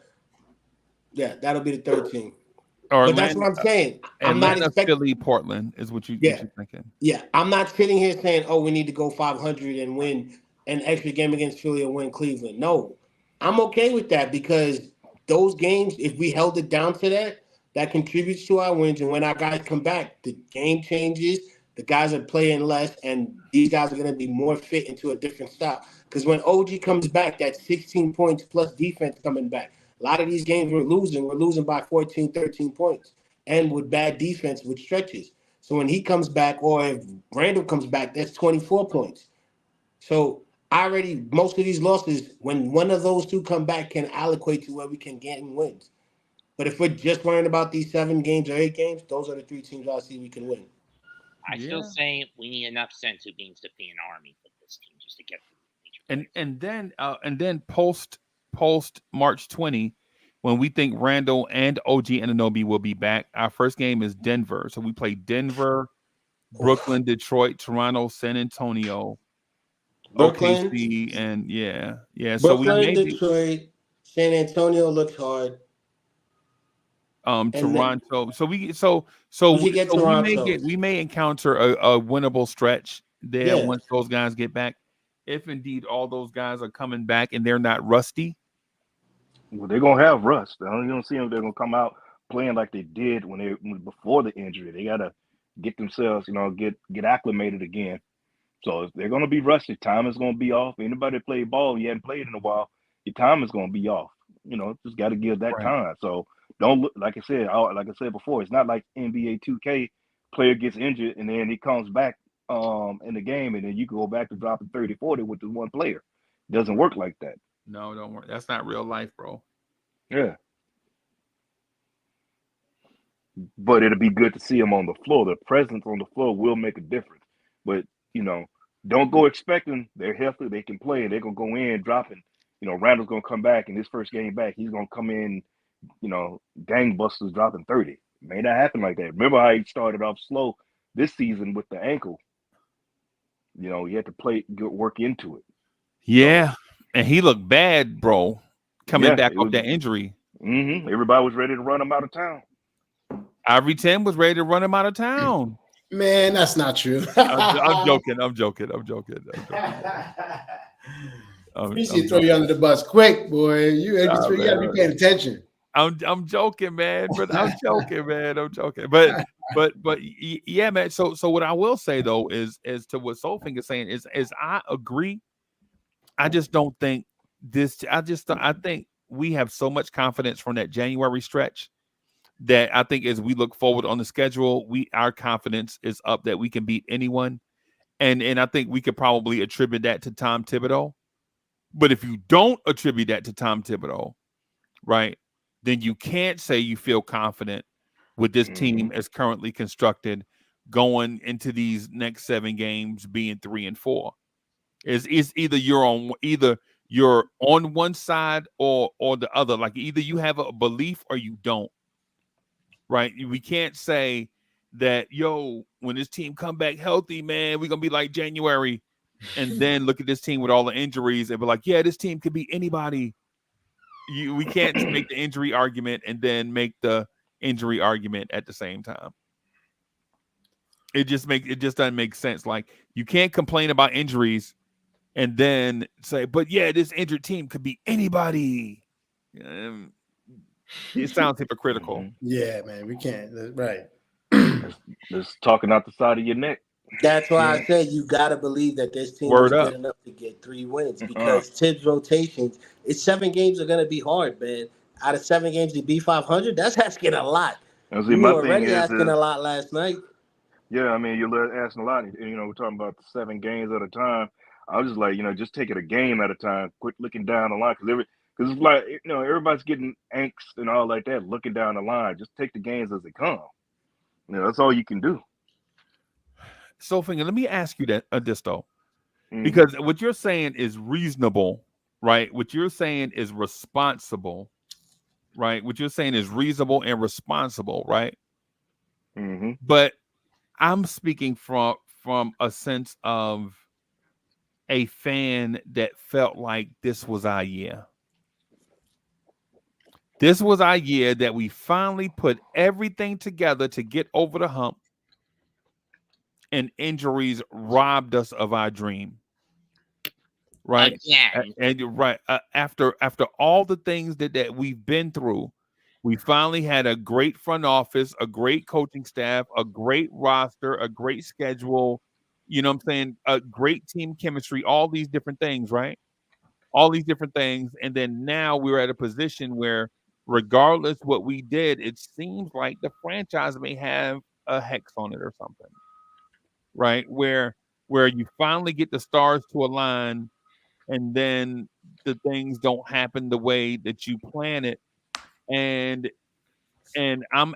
yeah, that'll be the 3rd team. But that's what I'm saying. I'm not expecting Philly, Portland is what you're thinking. Yeah, I'm not sitting here saying, "Oh, we need to go 500 and win an extra game against Philly or win Cleveland." No, I'm okay with that because those games, if we held it down to that, that contributes to our wins. And when our guys come back, the game changes. The guys are playing less, and these guys are going to be more fit into a different style. Because when OG comes back, that's 16 points plus defense coming back. A lot of these games we're losing by 14, 13 points. And with bad defense, with stretches. So when he comes back, or if Randall comes back, that's 24 points. So most of these losses, when one of those 2 come back, can allocate to where we can get wins. But if we're just worrying about these 7 games or 8 games, those are the 3 teams I see we can win. I still say we need enough sensu beans to be an army for this team just to get through. And then post March 20, when we think Randall and OG Anunoby will be back, our first game is Denver. So we play Denver, Brooklyn, Detroit, Toronto, San Antonio, Brooklyn, OKC, and yeah. Brooklyn, so we may Detroit, San Antonio looks hard. Toronto. We may encounter a winnable stretch there once those guys get back. If indeed all those guys are coming back and they're not rusty. Well, they're gonna have rust. I don't see them. They're gonna come out playing like they did before the injury. They gotta get themselves, get acclimated again. So they're gonna be rusty. Time is gonna be off. Anybody that played ball, you hadn't played in a while, your time is gonna be off. Just got to give that time. So don't look like I said before. It's not like NBA 2K player gets injured and then he comes back in the game and then you can go back to dropping 30, 40 with the one player. It doesn't work like that. No, don't worry. That's not real life, bro. Yeah. But it'll be good to see him on the floor. The presence on the floor will make a difference. But, don't go expecting they're healthy, they can play, and they're going to go in dropping. Randall's going to come back in his first game back. He's going to come in, gangbusters dropping 30. It may not happen like that. Remember how he started off slow this season with the ankle? He had to work into it. Yeah. And he looked bad, bro, coming back off that injury. Mm-hmm. Everybody was ready to run him out of town. Ivory 10 was ready to run him out of town. Man, that's not true. I'm joking. We should throw you under the bus quick, boy. You gotta be paying attention. I'm joking, man. I'm joking. But yeah, man. So what I will say though is to what Soulfinger is saying is I agree. I just don't think I think we have so much confidence from that January stretch that I think as we look forward on the schedule, our confidence is up that we can beat anyone. And I think we could probably attribute that to Tom Thibodeau. But if you don't attribute that to Tom Thibodeau, right, then you can't say you feel confident with this team as currently constructed going into these next 7 games being 3-4. Is either you're on one side or the other. Like either you have a belief or you don't. Right? We can't say that, when this team come back healthy, man, we're gonna be like January, and then look at this team with all the injuries and be like, yeah, this team could be anybody. We can't make the injury argument and then make the injury argument at the same time. It just doesn't make sense. Like you can't complain about injuries and then say, but yeah, this injured team could be anybody. It sounds hypocritical. Yeah, man, we can't. Right. It's talking out the side of your neck. That's why Yeah. I said you got to believe that this team Word is up. good enough to get 3 wins because Tibbs rotations, it's 7 games are going to be hard, man. Out of 7 games to be 500, that's asking a lot. And see, You my were thing already is, asking a lot last night. yeah, I mean, you're asking a lot. We're talking about 7 games at a time. I was just like, just take it a game at a time. Quit looking down the line because it's like, everybody's getting angst and all like that, looking down the line. Just take the games as they come. That's all you can do. So, Finger, let me ask you this though, Mm-hmm. because what you're saying is reasonable, right? What you're saying is responsible, right? What you're saying is reasonable and responsible, right? Mm-hmm. But I'm speaking from a sense of a fan that felt like this was our year. This was our year that we finally put everything together to get over the hump, and injuries robbed us of our dream. Right? Again. And you're right. After all the things that we've been through, we finally had a great front office, a great coaching staff, a great roster, a great schedule. You know what I'm saying? A great team chemistry, all these different things, right? All these different things. And then now we're at a position where, regardless what we did, it seems like the franchise may have a hex on it or something. Right? Where you finally get the stars to align, and then the things don't happen the way that you plan it. And I'm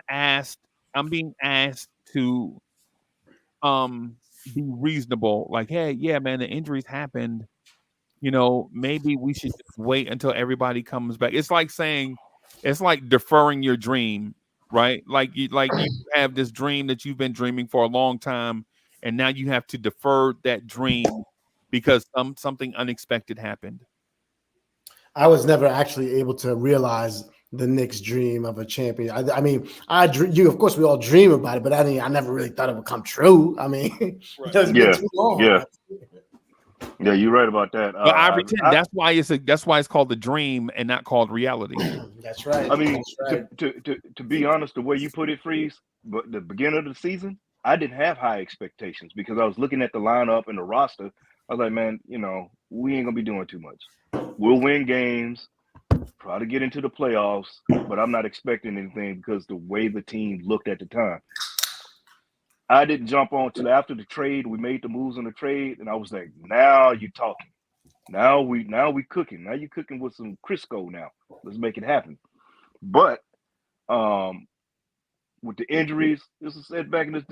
being asked to be reasonable, like, hey, yeah, man, the injuries happened. Maybe we should just wait until everybody comes back. It's like deferring your dream, right? Like you have this dream that you've been dreaming for a long time, and now you have to defer that dream because something unexpected happened. I was never actually able to realize the Knicks' dream of a champion. I mean, of course, we all dream about it, but I never really thought it would come true. I mean, it's been too long. Yeah, you're right about that. But I pretend that's why it's called the dream and not called reality. That's right. I mean, that's right. to be honest, the way you put it, Freeze, but the beginning of the season, I didn't have high expectations because I was looking at the lineup and the roster. I was like, man, we ain't gonna be doing too much. We'll win games, probably get into the playoffs, but I'm not expecting anything because the way the team looked at the time. I didn't jump on till after the trade. We made the moves on the trade, and I was like, now you talking. Now we cooking. Now you cooking with some Crisco now. Let's make it happen. But with the injuries, this is setback and this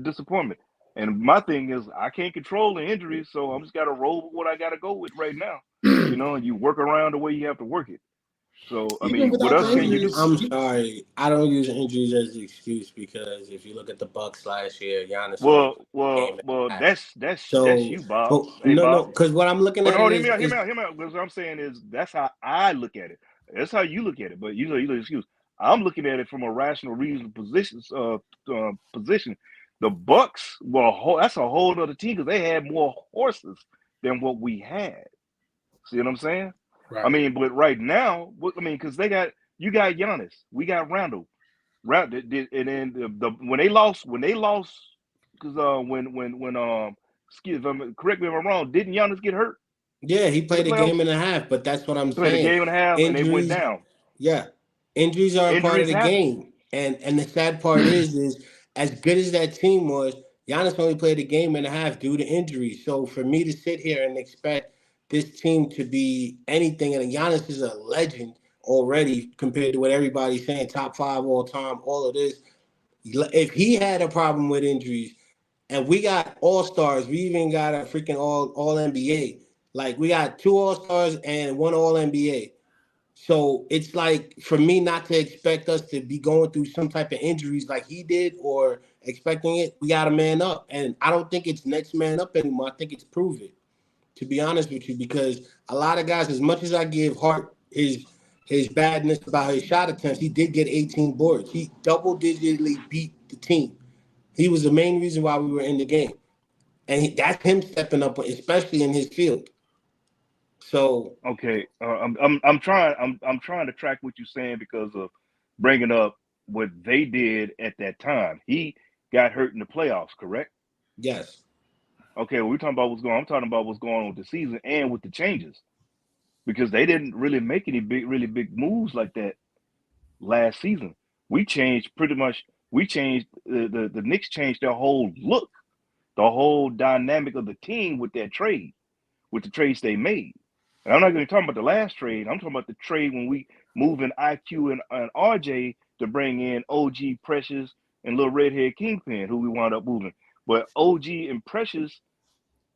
disappointment. And my thing is, I can't control the injuries, so I'm just got to roll with what I got to go with right now. And you work around the way you have to work it. So, I mean, what else can you do? I'm sorry. I don't use injuries as an excuse because if you look at the Bucks last year, Giannis. Well, that's you, Bob. But, hey, no, Bob. no, because what I'm looking at hear is, me out. What I'm saying is that's how I look at it. That's how you look at it. But you know, excuse. I'm looking at it from a rational, reasonable position. The Bucks that's a whole other team because they had more horses than what we had. See what I'm saying? Right. I mean, but right now, because you got Giannis, we got Randall, and then when they lost, because correct me if I'm wrong, didn't Giannis get hurt? Yeah, he played a game and a half, but that's what I'm saying. Played a game and a half, and they went down. Yeah, injuries are a part of the game, and the sad part is as good as that team was, Giannis only played a game and a half due to injuries. So for me to sit here and expect this team to be anything, and Giannis is a legend already compared to what everybody's saying, top 5 all time, all of this. If he had a problem with injuries, and we got all-stars, we even got a freaking all NBA. Like, we got 2 all-stars and 1 all NBA. So it's like, for me not to expect us to be going through some type of injuries like he did or expecting it, we got to man up. And I don't think it's next man up anymore. I think it's prove it, to be honest with you, because a lot of guys, as much as I give Hart his badness about his shot attempts, he did get 18 boards. He double-digitally beat the team. He was the main reason why we were in the game. And that's him stepping up, especially in his field. So Okay, I'm trying to track what you're saying because of bringing up what they did at that time. He got hurt in the playoffs, correct? yes, Okay, well, we're talking about what's going. I'm talking about what's going on with the season and with the changes because they didn't really make any really big moves like that last season. We changed pretty much. We changed the Knicks changed their whole look, the whole dynamic of the team with that trade, with the trades they made. And I'm not going to talk about the last trade. I'm talking about the trade when we move in IQ and RJ to bring in OG Precious and little redhead Kingpin, who we wound up moving. But OG and Precious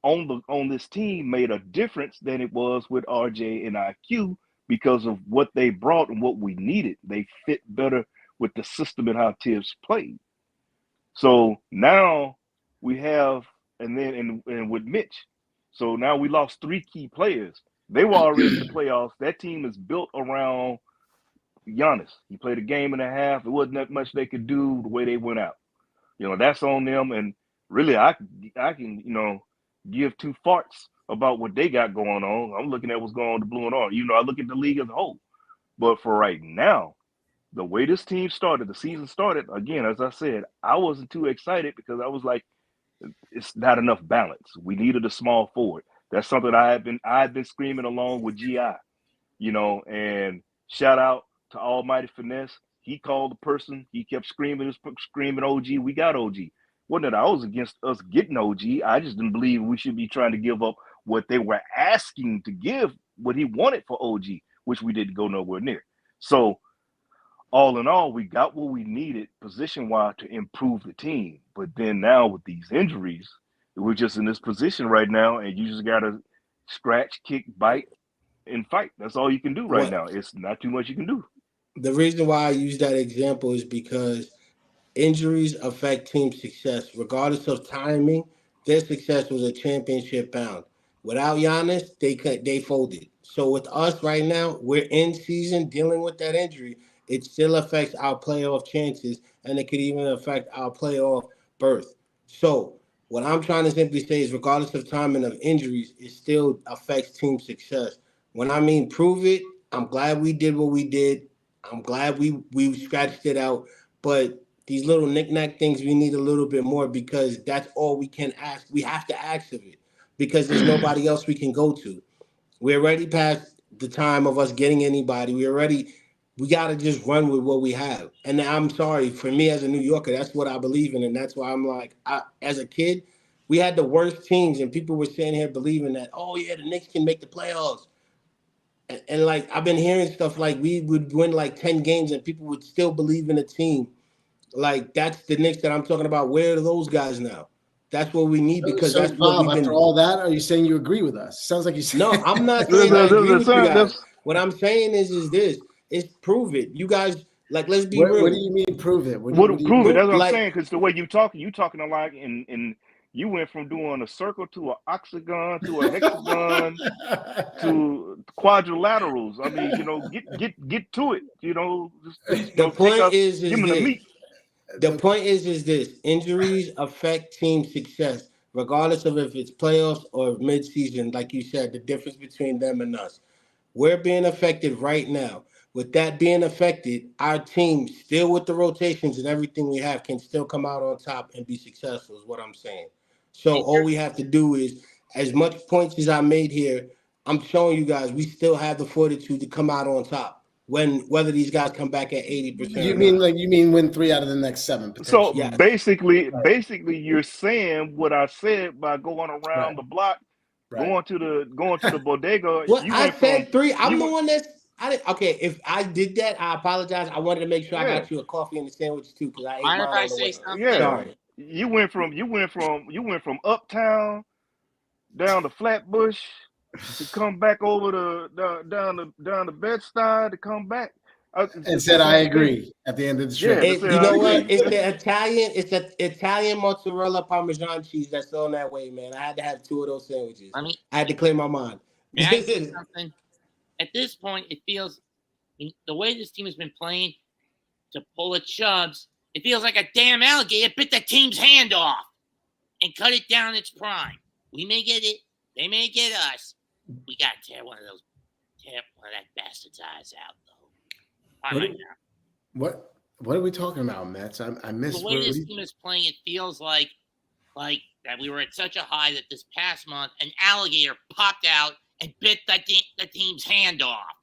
on this team made a difference than it was with RJ and IQ because of what they brought and what we needed. They fit better with the system and how Tibbs played. So now we have, and with Mitch, so now we lost 3 key players. They were already in the playoffs. That team is built around Giannis. He played a game and a half. It wasn't that much they could do the way they went out. That's on them. And really, I can, give 2 farts about what they got going on. I'm looking at what's going on with the Blue and Orange. I look at the league as a whole. But for right now, the way this team started, the season started, again, as I said, I wasn't too excited because I was like, it's not enough balance. We needed a small forward. That's something I've been screaming along with GI, and shout out to Almighty Finesse. He called the person. He kept screaming OG. We got OG. Wasn't that I was against us getting OG. I just didn't believe we should be trying to give up what they were asking to give, what he wanted for OG, which we didn't go nowhere near. So all in all, we got what we needed position-wise to improve the team. But then now with these injuries, we're just in this position right now, and you just got to scratch, kick, bite, and fight. That's all you can do right now. It's not too much you can do. the reason why I use that example is because injuries affect team success. Regardless of timing, their success was a championship bound. Without Giannis, they folded. So with us right now, we're in season dealing with that injury. It still affects our playoff chances, and it could even affect our playoff berth. So what I'm trying to simply say is, regardless of timing of injuries, it still affects team success. When I mean prove it, I'm glad we did what we did. I'm glad we scratched it out, but these little knick-knack things, we need a little bit more because that's all we can ask. We have to ask of it because there's nobody else we can go to. We're already past the time of us getting anybody. We got to just run with what we have. And I'm sorry, for me as a New Yorker, that's what I believe in. And that's why I'm like, as a kid, we had the worst teams and people were sitting here believing that, oh yeah, the Knicks can make the playoffs. And like, I've been hearing stuff like we would win like 10 games and people would still believe in the team. Like, that's the Knicks that I'm talking about. Where are those guys now? That's what we need because So, that's what Bob, we've been. after all that, are you saying you agree with us? Sounds like you said. No, I'm not saying I agree with you guys. What I'm saying is this: it's prove it. You guys, like, let's be real. What do you mean prove it? What do you Prove it? mean? That's what I'm Like, saying. Because the way you talking a lot, and you went from doing a circle to an octagon to a hexagon to quadrilaterals. I mean, get to it. Just the point is give them the this. meat. The point is this: injuries affect team success, regardless of if it's playoffs or midseason. Like you said, the difference between them and us. We're being affected right now. With that being affected, our team, still with the rotations and everything we have, can still come out on top and be successful, is what I'm saying. So all we have to do is, as much points as I made here, I'm showing you guys we still have the fortitude to come out on top. Whether these guys come back at 80%. You mean win 3 out of the next 7 So potentially? Yes. basically, you're saying what I said by going around the block, going to the bodega. What You I went from said 3. I'm the one that's. Okay, if I did that, I apologize. I wanted to make sure I got you a coffee and a sandwich too, because I ate Mind if mine I on the say way. something? Sorry. You went from uptown down to Flatbush to come back over down to Bed-Stuy to come back. And said I agree at the end of the trip. You know what? It's the Italian. It's the Italian mozzarella Parmesan cheese that's on that way, man. I had to have 2 of those sandwiches. I had to clear my mind. May I say something? At this point, it feels the way this team has been playing to pull its Chubbs. It feels like a damn alligator bit the team's hand off and cut it down its prime. We may get it. They may get us. we got to tear one of that bastard's eyes out, though. What are we talking about, Mets? I missed. The way this team is playing, it feels like that we were at such a high that this past month an alligator popped out and bit the team's hand off.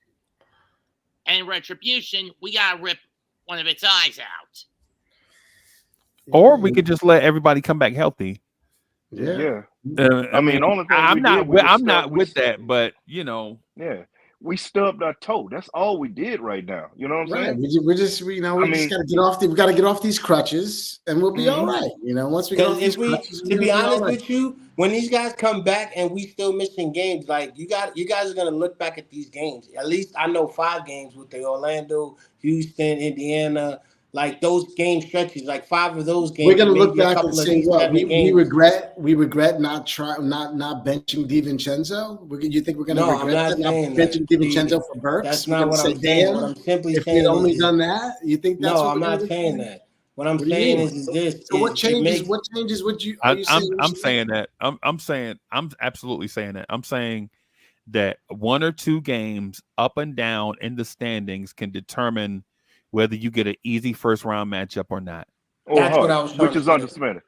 And in retribution, we gotta rip one of its eyes out. Or we could just let everybody come back healthy. Yeah. I mean, I'm not with that, but you know, yeah, we stubbed our toe. That's all we did right now. You know what I'm saying? We just gotta get off. We gotta get off these crutches, and we'll be all right. You know, once we get off these crutches. To be honest with you, when these guys come back and we still missing games, like you guys are gonna look back at these games. At least I know 5 games with the Orlando, Houston, Indiana. Like those game stretches, like 5 of those games. We're gonna look back and say what we regret not benching DiVincenzo. You think we're gonna regret not benching DiVincenzo for Burks? That's not what I'm saying. What I'm simply saying is, only done that, you think that's no? I'm not saying that. What I'm saying is this. So what changes would you? I'm saying that. I'm absolutely saying that. I'm saying that 1 or 2 games up and down in the standings can determine whether you get an easy first round matchup or not. That's what I was trying which is understandable.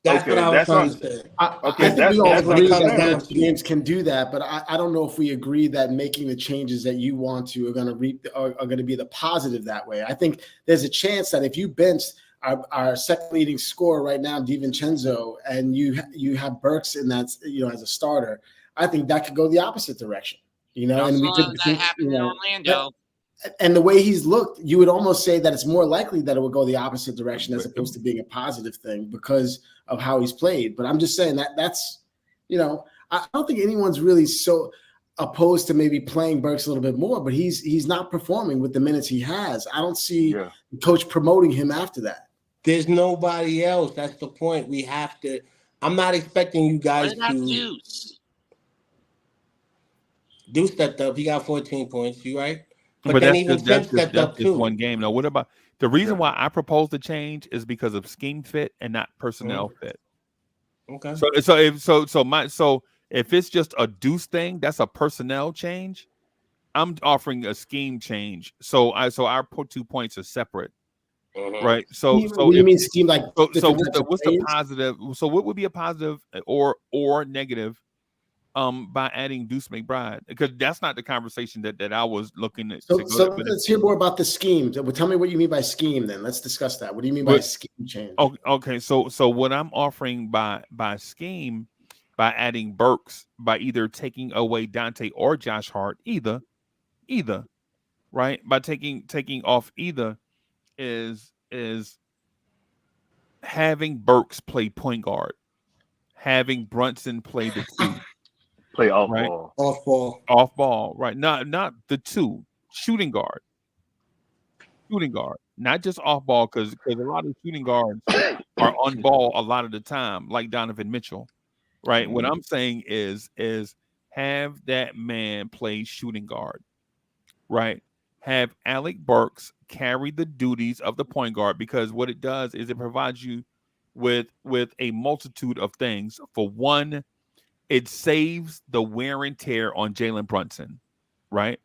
That's what I was trying to say. I think we all agree that games can do that, but I don't know if we agree that making the changes that you want to are going to be the positive that way. I think there's a chance that if you bench our second leading scorer right now, DiVincenzo, and you have Burks in that, as a starter, I think that could go the opposite direction. And we could that happened in Orlando. And the way he's looked, you would almost say that it's more likely that it would go the opposite direction as opposed to being a positive thing because of how he's played. But I'm just saying that's, I don't think anyone's really so opposed to maybe playing Burks a little bit more, but he's not performing with the minutes he has. I don't see the coach promoting him after that. There's nobody else. That's the point. We have to. I'm not expecting you guys to. Deuce stepped up. He got 14 points. You right? But then that's just one game. Now, what about the reason why I proposed the change is because of scheme fit and not personnel fit. Okay. So if it's just a Deuce thing, that's a personnel change. I'm offering a scheme change. So our 2 points are separate, right? So you mean scheme like what's the positive? So what would be a positive or negative? By adding Deuce McBride, because that's not the conversation that I was looking at. So let's hear more about the scheme. Tell me what you mean by scheme. Then let's discuss that. What do you mean by scheme change? Okay. So what I'm offering by scheme, by adding Burks, by either taking away Dante or Josh Hart, either, right? By taking off either is having Burks play point guard, having Brunson play the 2. Play off ball. Off ball, right? Not the 2. Shooting guard. Not just off ball, because a lot of shooting guards are on ball a lot of the time, like Donovan Mitchell, right? What I'm saying is have that man play shooting guard, right? Have Alec Burks carry the duties of the point guard, because what it does is it provides you with a multitude of things. For one, it saves the wear and tear on Jalen Brunson, right?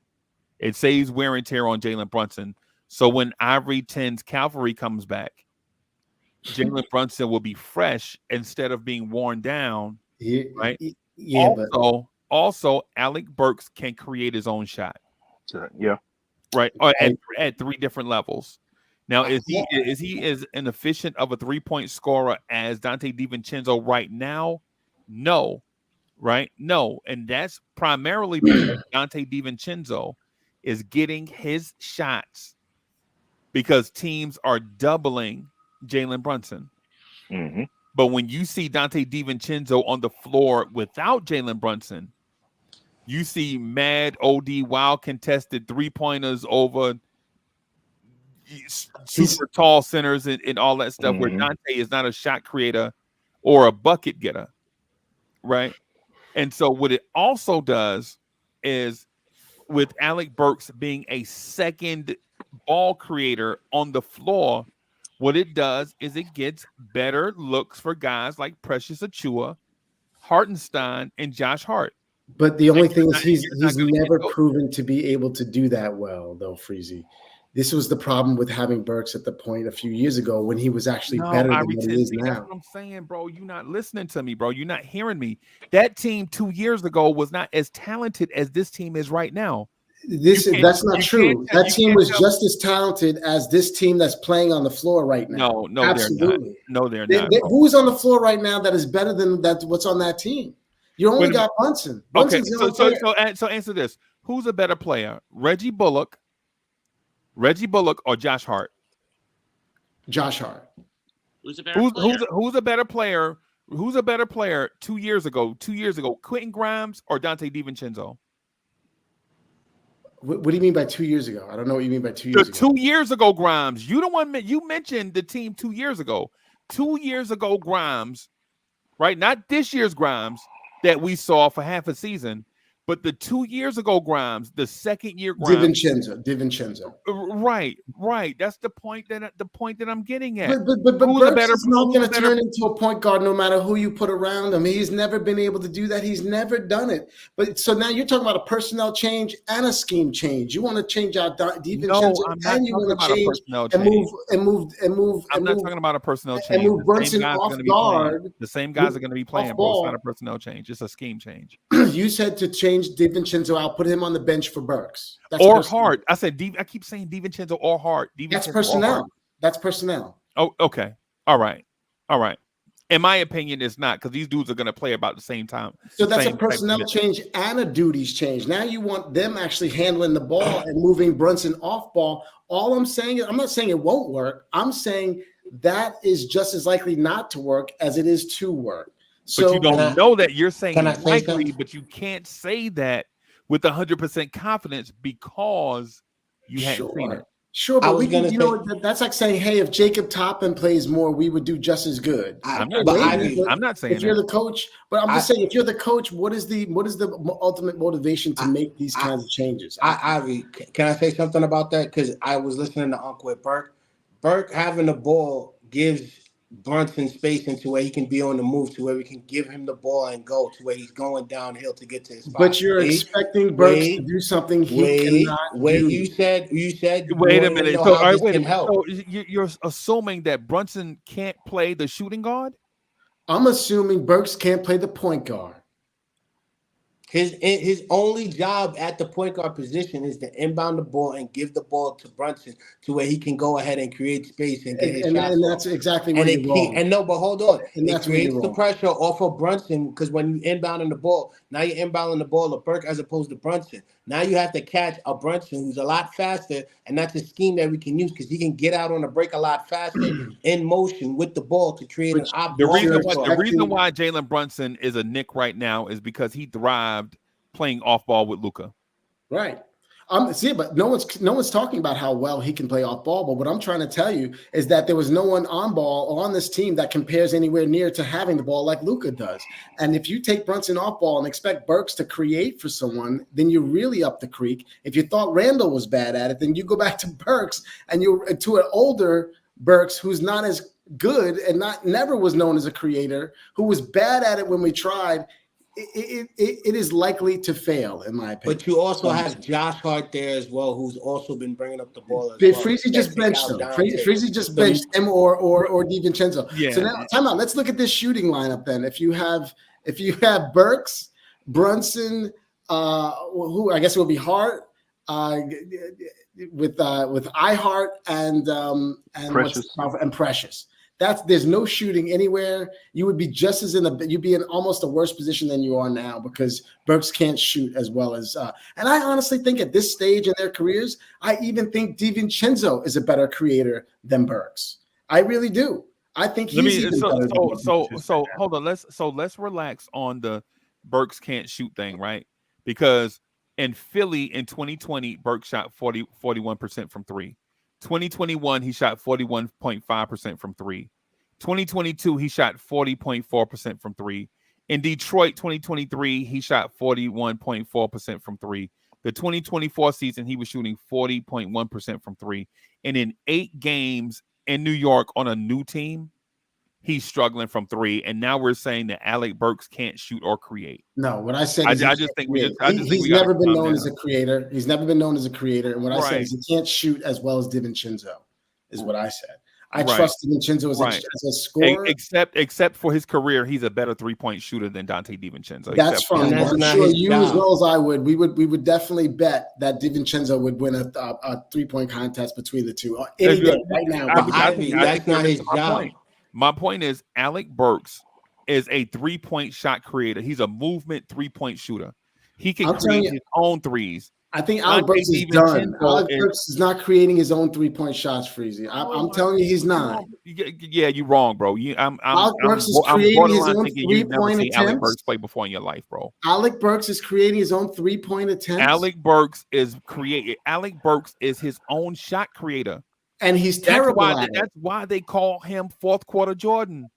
It saves wear and tear on Jalen Brunson. So when Ivory 10's cavalry comes back, Jalen Brunson will be fresh instead of being worn down, right? Yeah. Also, Alec Burks can create his own shot. Yeah. Right. Or at 3 different levels. Now, is he as inefficient of a 3-point scorer as Dante DiVincenzo right now? No. Right? No. And that's primarily because Dante DiVincenzo is getting his shots because teams are doubling Jalen Brunson. Mm-hmm. But when you see Dante DiVincenzo on the floor without Jalen Brunson, you see mad OD wild contested 3-pointers over super tall centers and all that stuff, where Dante is not a shot creator or a bucket getter. Right? And so what it also does is, with Alec Burks being a second ball creator on the floor, what it does is it gets better looks for guys like Precious Achua, Hartenstein, and Josh Hart. But the only thing is he's not gonna never get proven to be able to do that well, though, Freezy. This was the problem with having Burks at the point a few years ago when he was actually better than what he is see, that's now. what I'm saying, bro. You're not listening to me, bro. You're not hearing me. That team 2 years ago was not as talented as this team is right now. That's not true. That team was tell. just as talented as this team that's playing on the floor right now. No, Absolutely. they're not. No, they're not. Who's on the floor right now that is better than what's on that team? You only got Brunson. Okay, Brunson's the only player. so answer this: who's a better player, Reggie Bullock, or Josh Hart? Josh Hart. Who's a better player? Who's a better player? Who's a better player 2 years ago? 2 years ago, Quentin Grimes or Dante DiVincenzo? What do you mean by 2 years ago? I don't know what you mean by 2 years ago. 2 years ago, Grimes. You the one you mentioned the team 2 years ago. 2 years ago, Grimes, right? Not this year's Grimes that we saw for half a season, but the 2 years ago Grimes, the second year Grimes. DiVincenzo. Right. That's the point that I'm getting at. But Burks is not going to turn into a point guard no matter who you put around him. He's never been able to do that. He's never done it. But so now you're talking about a personnel change and a scheme change. You want to change out DiVincenzo and you want to change and move. I'm not talking about a personnel change. And move Brunson off guard. The same guys are going to be playing, bro. It's not a personnel change. It's a scheme change. You said to change DiVincenzo out, put him on the bench for Burks. Or Hart. I said I keep saying DiVincenzo or Hart. That's personnel. That's personnel. Oh, okay. All right. In my opinion, it's not, because these dudes are going to play about the same time. So that's a personnel change and a duties change. Now you want them actually handling the ball and moving Brunson off ball. All I'm saying is, I'm not saying it won't work. I'm saying that is just as likely not to work as it is to work. But you don't know that. You're saying likely, but you can't say that with 100% confidence because you hadn't seen it. Sure, but that's like saying, hey, if Jacob Toppin plays more, we would do just as good. I'm not saying if you're the coach, but I'm just saying, if you're the coach, what is the ultimate motivation to make these kinds of changes? Ivy, can I say something about that? Because I was listening to Uncle with Burke. Burke having the ball gives Brunson space into where he can be on the move, to where we can give him the ball and go to where he's going downhill to get to his spot. But you're expecting Burks to do something he cannot do. You said. Wait a minute. So you're assuming that Brunson can't play the shooting guard? I'm assuming Burks can't play the point guard. His only job at the point guard position is to inbound the ball and give the ball to Brunson to where he can go ahead and create space and get his shots. And that's exactly where you're wrong. But hold on. And it creates the pressure off of Brunson, because when you inbounding the ball, now you're inbounding the ball to Burke as opposed to Brunson. Now you have to catch a Brunson who's a lot faster, and that's a scheme that we can use because he can get out on the break a lot faster in motion with the ball to create an the reason why Jalen Brunson is a Knick right now is because he thrived playing off ball with Luka. Right. But no one's talking about how well he can play off ball. But what I'm trying to tell you is that there was no one on ball or on this team that compares anywhere near to having the ball like Luka does. And if you take Brunson off ball and expect Burks to create for someone, then you're really up the creek. If you thought Randall was bad at it, then you go back to Burks and you're to an older Burks who's not as good and never was known as a creator, who was bad at it when we tried. It is likely to fail, in my opinion. But you also have Josh Hart there as well, who's also been bringing up the ball. Freezy just benched him. Freezy just benched him or DiVincenzo. Yeah. So now, time out. Let's look at this shooting lineup then. If you have Burks, Brunson, who I guess it will be Hart, with iHeart and Precious. There's no shooting anywhere. You would be just as you'd be in almost a worse position than you are now, because Burks can't shoot as well as. And I honestly think at this stage in their careers, I even think DiVincenzo is a better creator than Burks. I really do. I think he's even better. So hold on. Let's relax on the Burks can't shoot thing, right? Because in Philly in 2020, Burks shot 41% from three. 2021, he shot 41.5% from three. 2022, he shot 40.4% from three. In Detroit, 2023, he shot 41.4% from three. The 2024 season, he was shooting 40.1% from three. And in 8 games in New York on a new team, he's struggling from three, and now we're saying that Alec Burks can't shoot or create. No, what I said I is just think we just he's never been known as a creator. He's never been known as a creator. And what I said is he can't shoot as well as DiVincenzo, is what I said. I trust DiVincenzo as a scorer. Except for his career, he's a better 3-point shooter than Dante DiVincenzo. That's fine. I'm sure you as well as I would. We would definitely bet that DiVincenzo would win a 3-point contest between the two any day right now. That's not his job. My point is Alec Burks is a 3-point shot creator. He's a movement 3-point shooter. He can create his own threes. I think Alec Burks is done. Alec Burks is not creating his own 3-point shots, Freezy. I'm telling you, he's not. Yeah, you're wrong, bro. Alec Burks is creating his own 3-point attempts. Alec Burks play before in your life, bro. Alec Burks is creating his own 3-point attempts. Alec Burks is his own shot creator, and he's terrible at it. That's why they call him fourth quarter Jordan.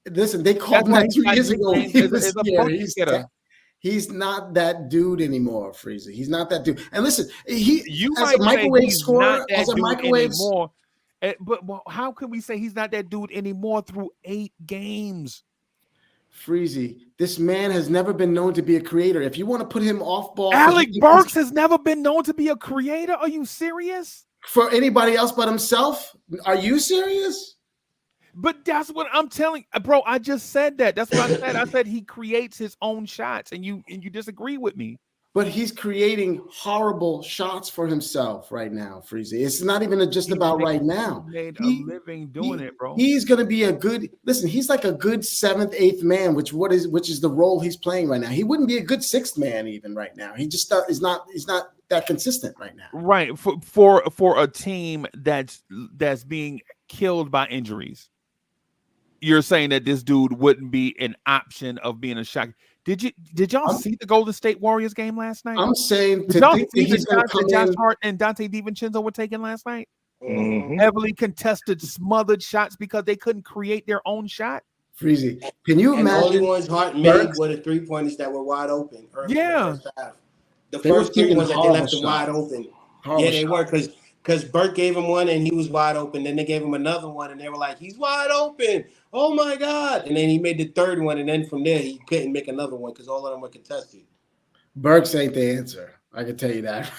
Listen, they called him that 2 years ago. He's not that dude anymore, Freezy. He's not that dude. And listen, you as a microwave scorer, as a microwave anymore, but how can we say he's not that dude anymore through 8 games? Freezy, this man has never been known to be a creator. If you want to put him off ball, Alec Burks has never been known to be a creator. Are you serious? For anybody else but himself? Are you serious? But that's what I'm telling, bro. I just said that. That's what I said. I said he creates his own shots, and you disagree with me. But he's creating horrible shots for himself right now, Freezy. It's not even just about right now. He made a living doing it, bro. He's going to be a good. Listen, he's like a good 7th, 8th man, which is the role he's playing right now. He wouldn't be a good 6th man even right now. He just is not. He's not that consistent right now. Right, for a team that's being killed by injuries. You're saying that this dude wouldn't be an option of being a shot. Did y'all see the Golden State Warriors game last night? I'm saying did y'all see the shots that Josh Hart and Dante DiVincenzo were taking last night? Mm-hmm. Heavily contested, smothered shots because they couldn't create their own shot. Freezy, can you imagine? The only ones Hart made were the 3-pointers that were wide open. Yeah, the first 3 ones that they left them wide open. Yeah, they were because Burke gave him one and he was wide open. Then they gave him another one and they were like, he's wide open. Oh my God. And then he made the 3rd one. And then from there, he couldn't make another one because all of them were contested. Burks ain't the answer. I can tell you that.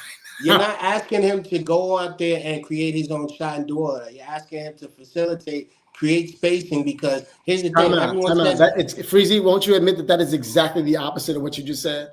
You're not asking him to go out there and create his own shot and do all that. You're asking him to facilitate, create spacing because here's the thing. It's Freezy, won't you admit that is exactly the opposite of what you just said?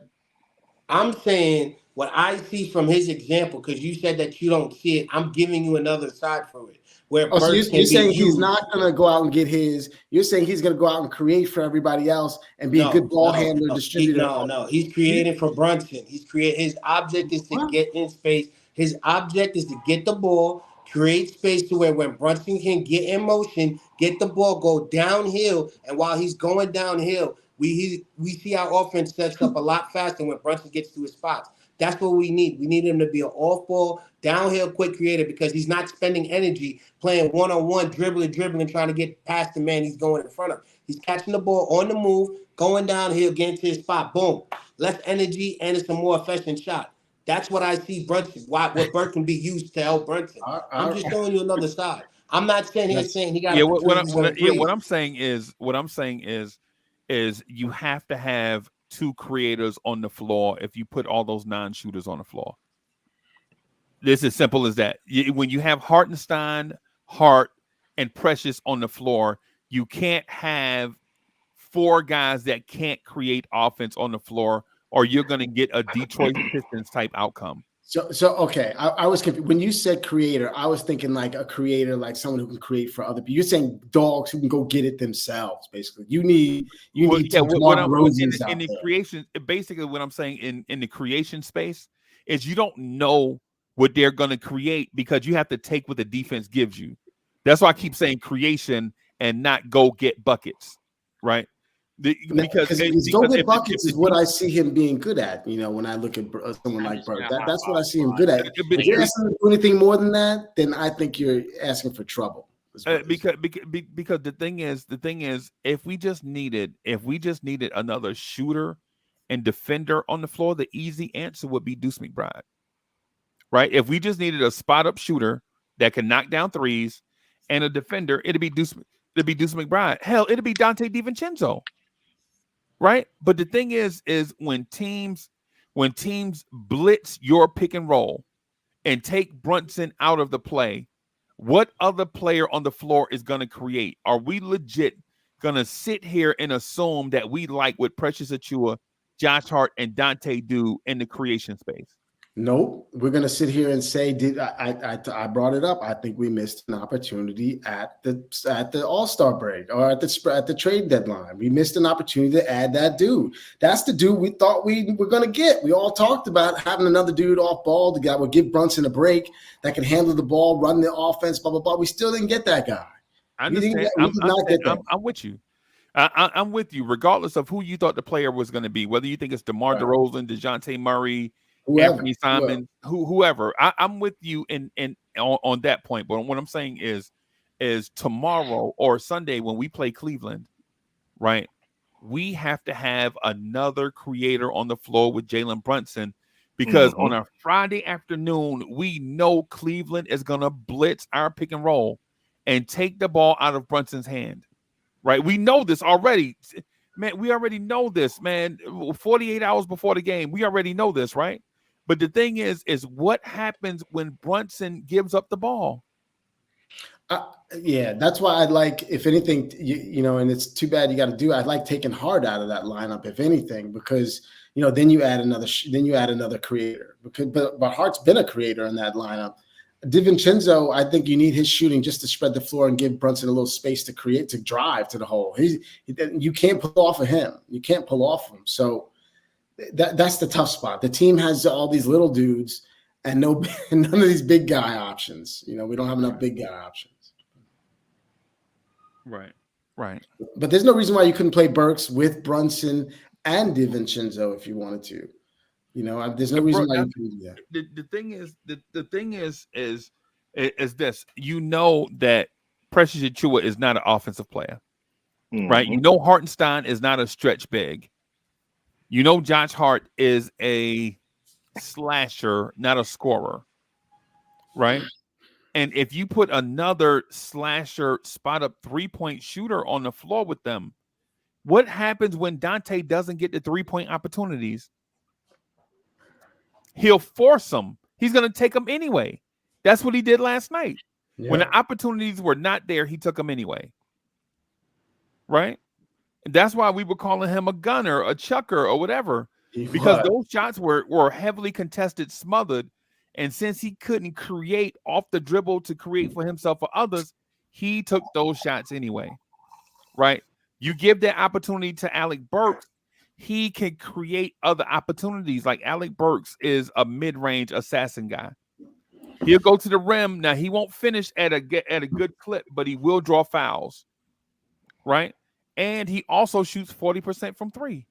I'm saying what I see from his example, because you said that you don't see it. I'm giving you another side for it. Where so you're saying he's not going to go out and get his. You're saying he's going to go out and create for everybody else and be a good ball handler, distributor. No. He's creating for Brunson. His object is to get in space. His object is to get the ball, create space to where when Brunson can get in motion, get the ball, go downhill. And while he's going downhill, we see our offense sets up a lot faster when Brunson gets to his spots. That's what we need. We need him to be an off-ball, downhill, quick creator because he's not spending energy playing one-on-one, dribbling, trying to get past the man he's going in front of. He's catching the ball on the move, going downhill, getting to his spot. Boom. Less energy, and it's a more efficient shot. That's what I see Brunson. What Burke can be used to help Brunson. I'm just showing you another side. I'm not saying he got. Yeah, what I'm saying is you have to have 2 creators on the floor if you put all those non-shooters on the floor. This is simple as that. When you have Hartenstein, Hart, and Precious on the floor, you can't have 4 guys that can't create offense on the floor, or you're going to get a Detroit Pistons type outcome. So okay, I was confused. When you said creator, I was thinking like a creator, like someone who can create for other people. You're saying dogs who can go get it themselves, basically. You need in the creation. Basically, what I'm saying in the creation space is you don't know what they're going to create because you have to take what the defense gives you. That's why I keep saying creation and not go get buckets, right? Because go get buckets is what I see him being good at. You know, when I look at someone like Burke, that's what I see him good at. If you're asking him to do anything more than that, then I think you're asking for trouble. Because the thing is, if we just needed another shooter and defender on the floor, the easy answer would be Deuce McBride, right? If we just needed a spot up shooter that can knock down threes and a defender, it'd be Deuce. It'd be Deuce McBride. Hell, it'd be Dante DiVincenzo. Right? But the thing is when teams blitz your pick and roll and take Brunson out of the play, what other player on the floor is going to create? Are we legit going to sit here and assume that we like what Precious Achiuwa, Josh Hart, and Dante do in the creation space? Nope. We're going to sit here and say, I brought it up. I think we missed an opportunity at the All-Star break or at the trade deadline. We missed an opportunity to add that dude. That's the dude we thought we were going to get. We all talked about having another dude off ball that would give Brunson a break, that can handle the ball, run the offense, blah, blah, blah. We still didn't get that guy. I understand. I'm with you. I'm with you, regardless of who you thought the player was going to be, whether you think it's DeMar DeRozan, DeJounte Murray, Anthony Simon, whoever. I'm with you on that point. But what I'm saying is tomorrow or Sunday when we play Cleveland, right? We have to have another creator on the floor with Jalen Brunson, because on a Friday afternoon, we know Cleveland is going to blitz our pick and roll and take the ball out of Brunson's hand, right? We know this already. Man, we already know this, man. 48 hours before the game, we already know this, right? But the thing is what happens when Brunson gives up the ball? Yeah, that's why I'd like, if anything, you know, and it's too bad you got to do. I'd like taking Hart out of that lineup, if anything, because then you add another creator. But Hart's been a creator in that lineup. DiVincenzo, I think you need his shooting just to spread the floor and give Brunson a little space to drive to the hole. You can't pull off of him. You can't pull off of him. So that's the tough spot. The team has all these little dudes and none of these big guy options. We don't have enough big guy options. Right. But there's no reason why you couldn't play Burks with Brunson and DiVincenzo if you wanted to. There's no reason why you couldn't do that. The thing is this. That Precious Achiuwa is not an offensive player, right? Hartenstein is not a stretch big. Josh Hart is a slasher, not a scorer, right? And if you put another slasher, spot up 3-point shooter on the floor with them, what happens when Dante doesn't get the 3-point opportunities? He'll force them. He's going to take them anyway. That's what he did last night. Yeah. When the opportunities were not there, he took them anyway. Right? And that's why we were calling him a gunner, a chucker, or whatever. Because those shots were heavily contested, smothered. And since he couldn't create off the dribble to create for himself or others, he took those shots anyway. Right? You give that opportunity to Alec Burks, he can create other opportunities. Like Alec Burks is a mid-range assassin guy. He'll go to the rim. Now, he won't finish at a good clip, but he will draw fouls. Right? And he also shoots 40% from three.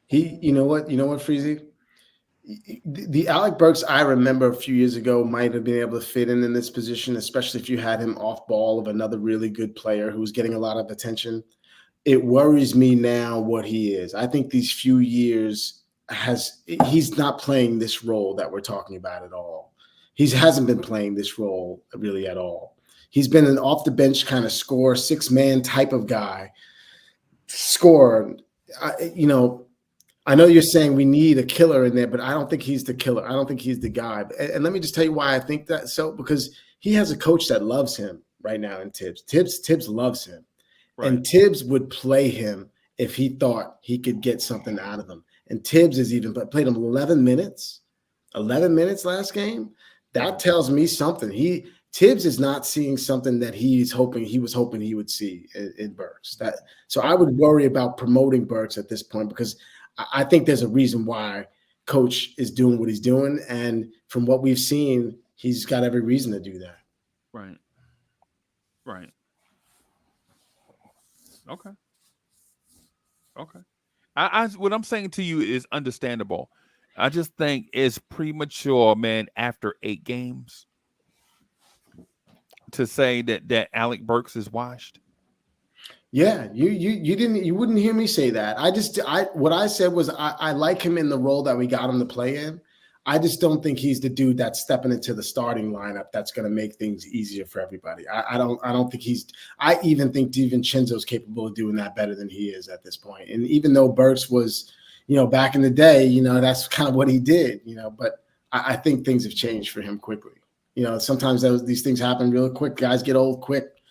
You know what, Freezy? The Alec Burks I remember a few years ago might have been able to fit in this position, especially if you had him off ball of another really good player who was getting a lot of attention. It worries me now what he is. I think these few years he's not playing this role that we're talking about at all. He hasn't been playing this role really at all. He's been an off the bench kind of scorer, 6-man type of guy. Scorer. I know you're saying we need a killer in there, but I don't think he's the killer. I don't think he's the guy. And let me just tell you why I think that. So because he has a coach that loves him right now in Tibbs. Tibbs loves him. Right. And Tibbs would play him if he thought he could get something out of him. And Tibbs has even played him 11 minutes last game. That tells me something. Tibbs is not seeing something that he was hoping he would see in Burks. So I would worry about promoting Burks at this point, because I think there's a reason why Coach is doing what he's doing. And from what we've seen, he's got every reason to do that. Right. Okay. What I'm saying to you is understandable. I just think it's premature, man, after 8 games to say that Alec Burks is washed. Yeah, you wouldn't hear me say that. What I said was I like him in the role that we got him to play in. I just don't think he's the dude that's stepping into the starting lineup that's going to make things easier for everybody. I don't think he's. I even think DiVincenzo's capable of doing that better than he is at this point. And even though Burks was, back in the day, that's kind of what he did, But I think things have changed for him quickly. Sometimes these things happen real quick. Guys get old quick.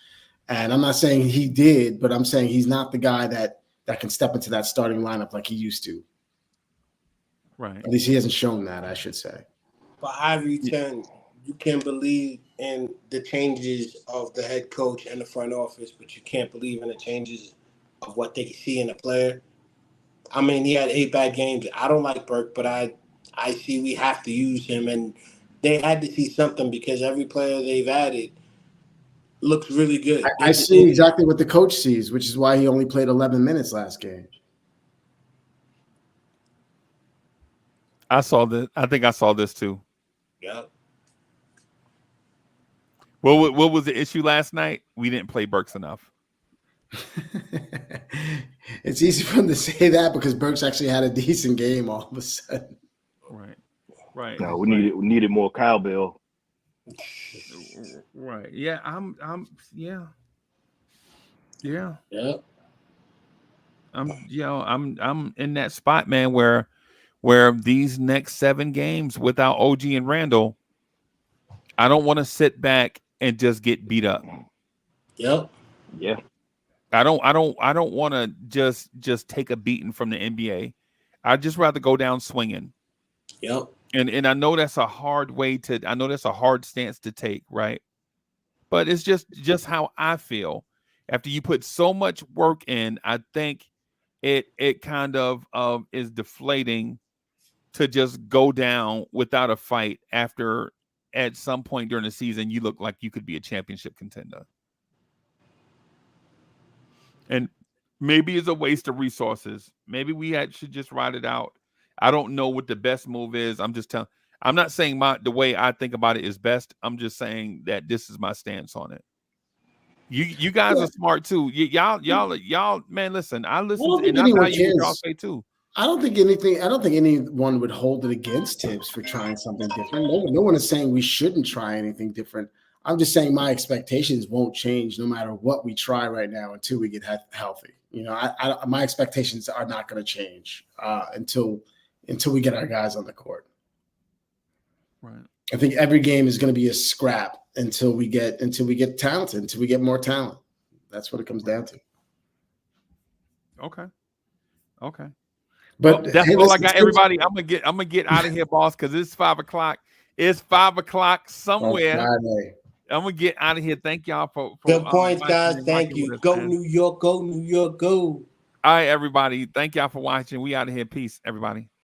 And I'm not saying he did, but I'm saying he's not the guy that can step into that starting lineup like he used to. Right. At least he hasn't shown that, I should say. But Ivory 10, you can believe in the changes of the head coach and the front office, but you can't believe in the changes of what they see in a player. I mean, he had 8 bad games. I don't like Burke, but I see we have to use him, and they had to see something because every player they've added looks really good. I see exactly what the coach sees, which is why he only played 11 minutes last game. I saw this. I think I saw this too. Yeah. What was the issue last night? We didn't play Burks enough. It's easy for him to say that because Burks actually had a decent game all of a sudden. Right. No, we needed more cowbell. Right. Yeah. Yeah. I'm in that spot, man, where these next 7 games without OG and Randall, I don't want to sit back and just get beat up. Yep. Yeah. I don't want to just take a beating from the NBA. I'd just rather go down swinging. Yep. And I know that's a hard stance to take, right? But it's just how I feel. After you put so much work in, I think it kind of is deflating to just go down without a fight after at some point during the season you look like you could be a championship contender. And maybe it's a waste of resources. Maybe we should just ride it out. I don't know what the best move is. I'm not saying the way I think about it is best. I'm just saying that this is my stance on it. You guys are smart too. Y'all, man, listen. I listen to and I value what y'all say too. I don't think anyone would hold it against Tibbs for trying something different. No one is saying we shouldn't try anything different. I'm just saying my expectations won't change no matter what we try right now until we get healthy. My expectations are not going to change until we get our guys on the court. Right. I think every game is going to be a scrap until we get talented, until we get more talent. That's what it comes down to. Okay. But that's all I got, everybody. I'm gonna get out of here, boss, because it's 5 o'clock. It's 5 o'clock somewhere. I'm gonna get out of here. Thank y'all for good points, guys. Thank you. Go New York, go New York, go. All right, everybody. Thank y'all for watching. We out of here. Peace, everybody.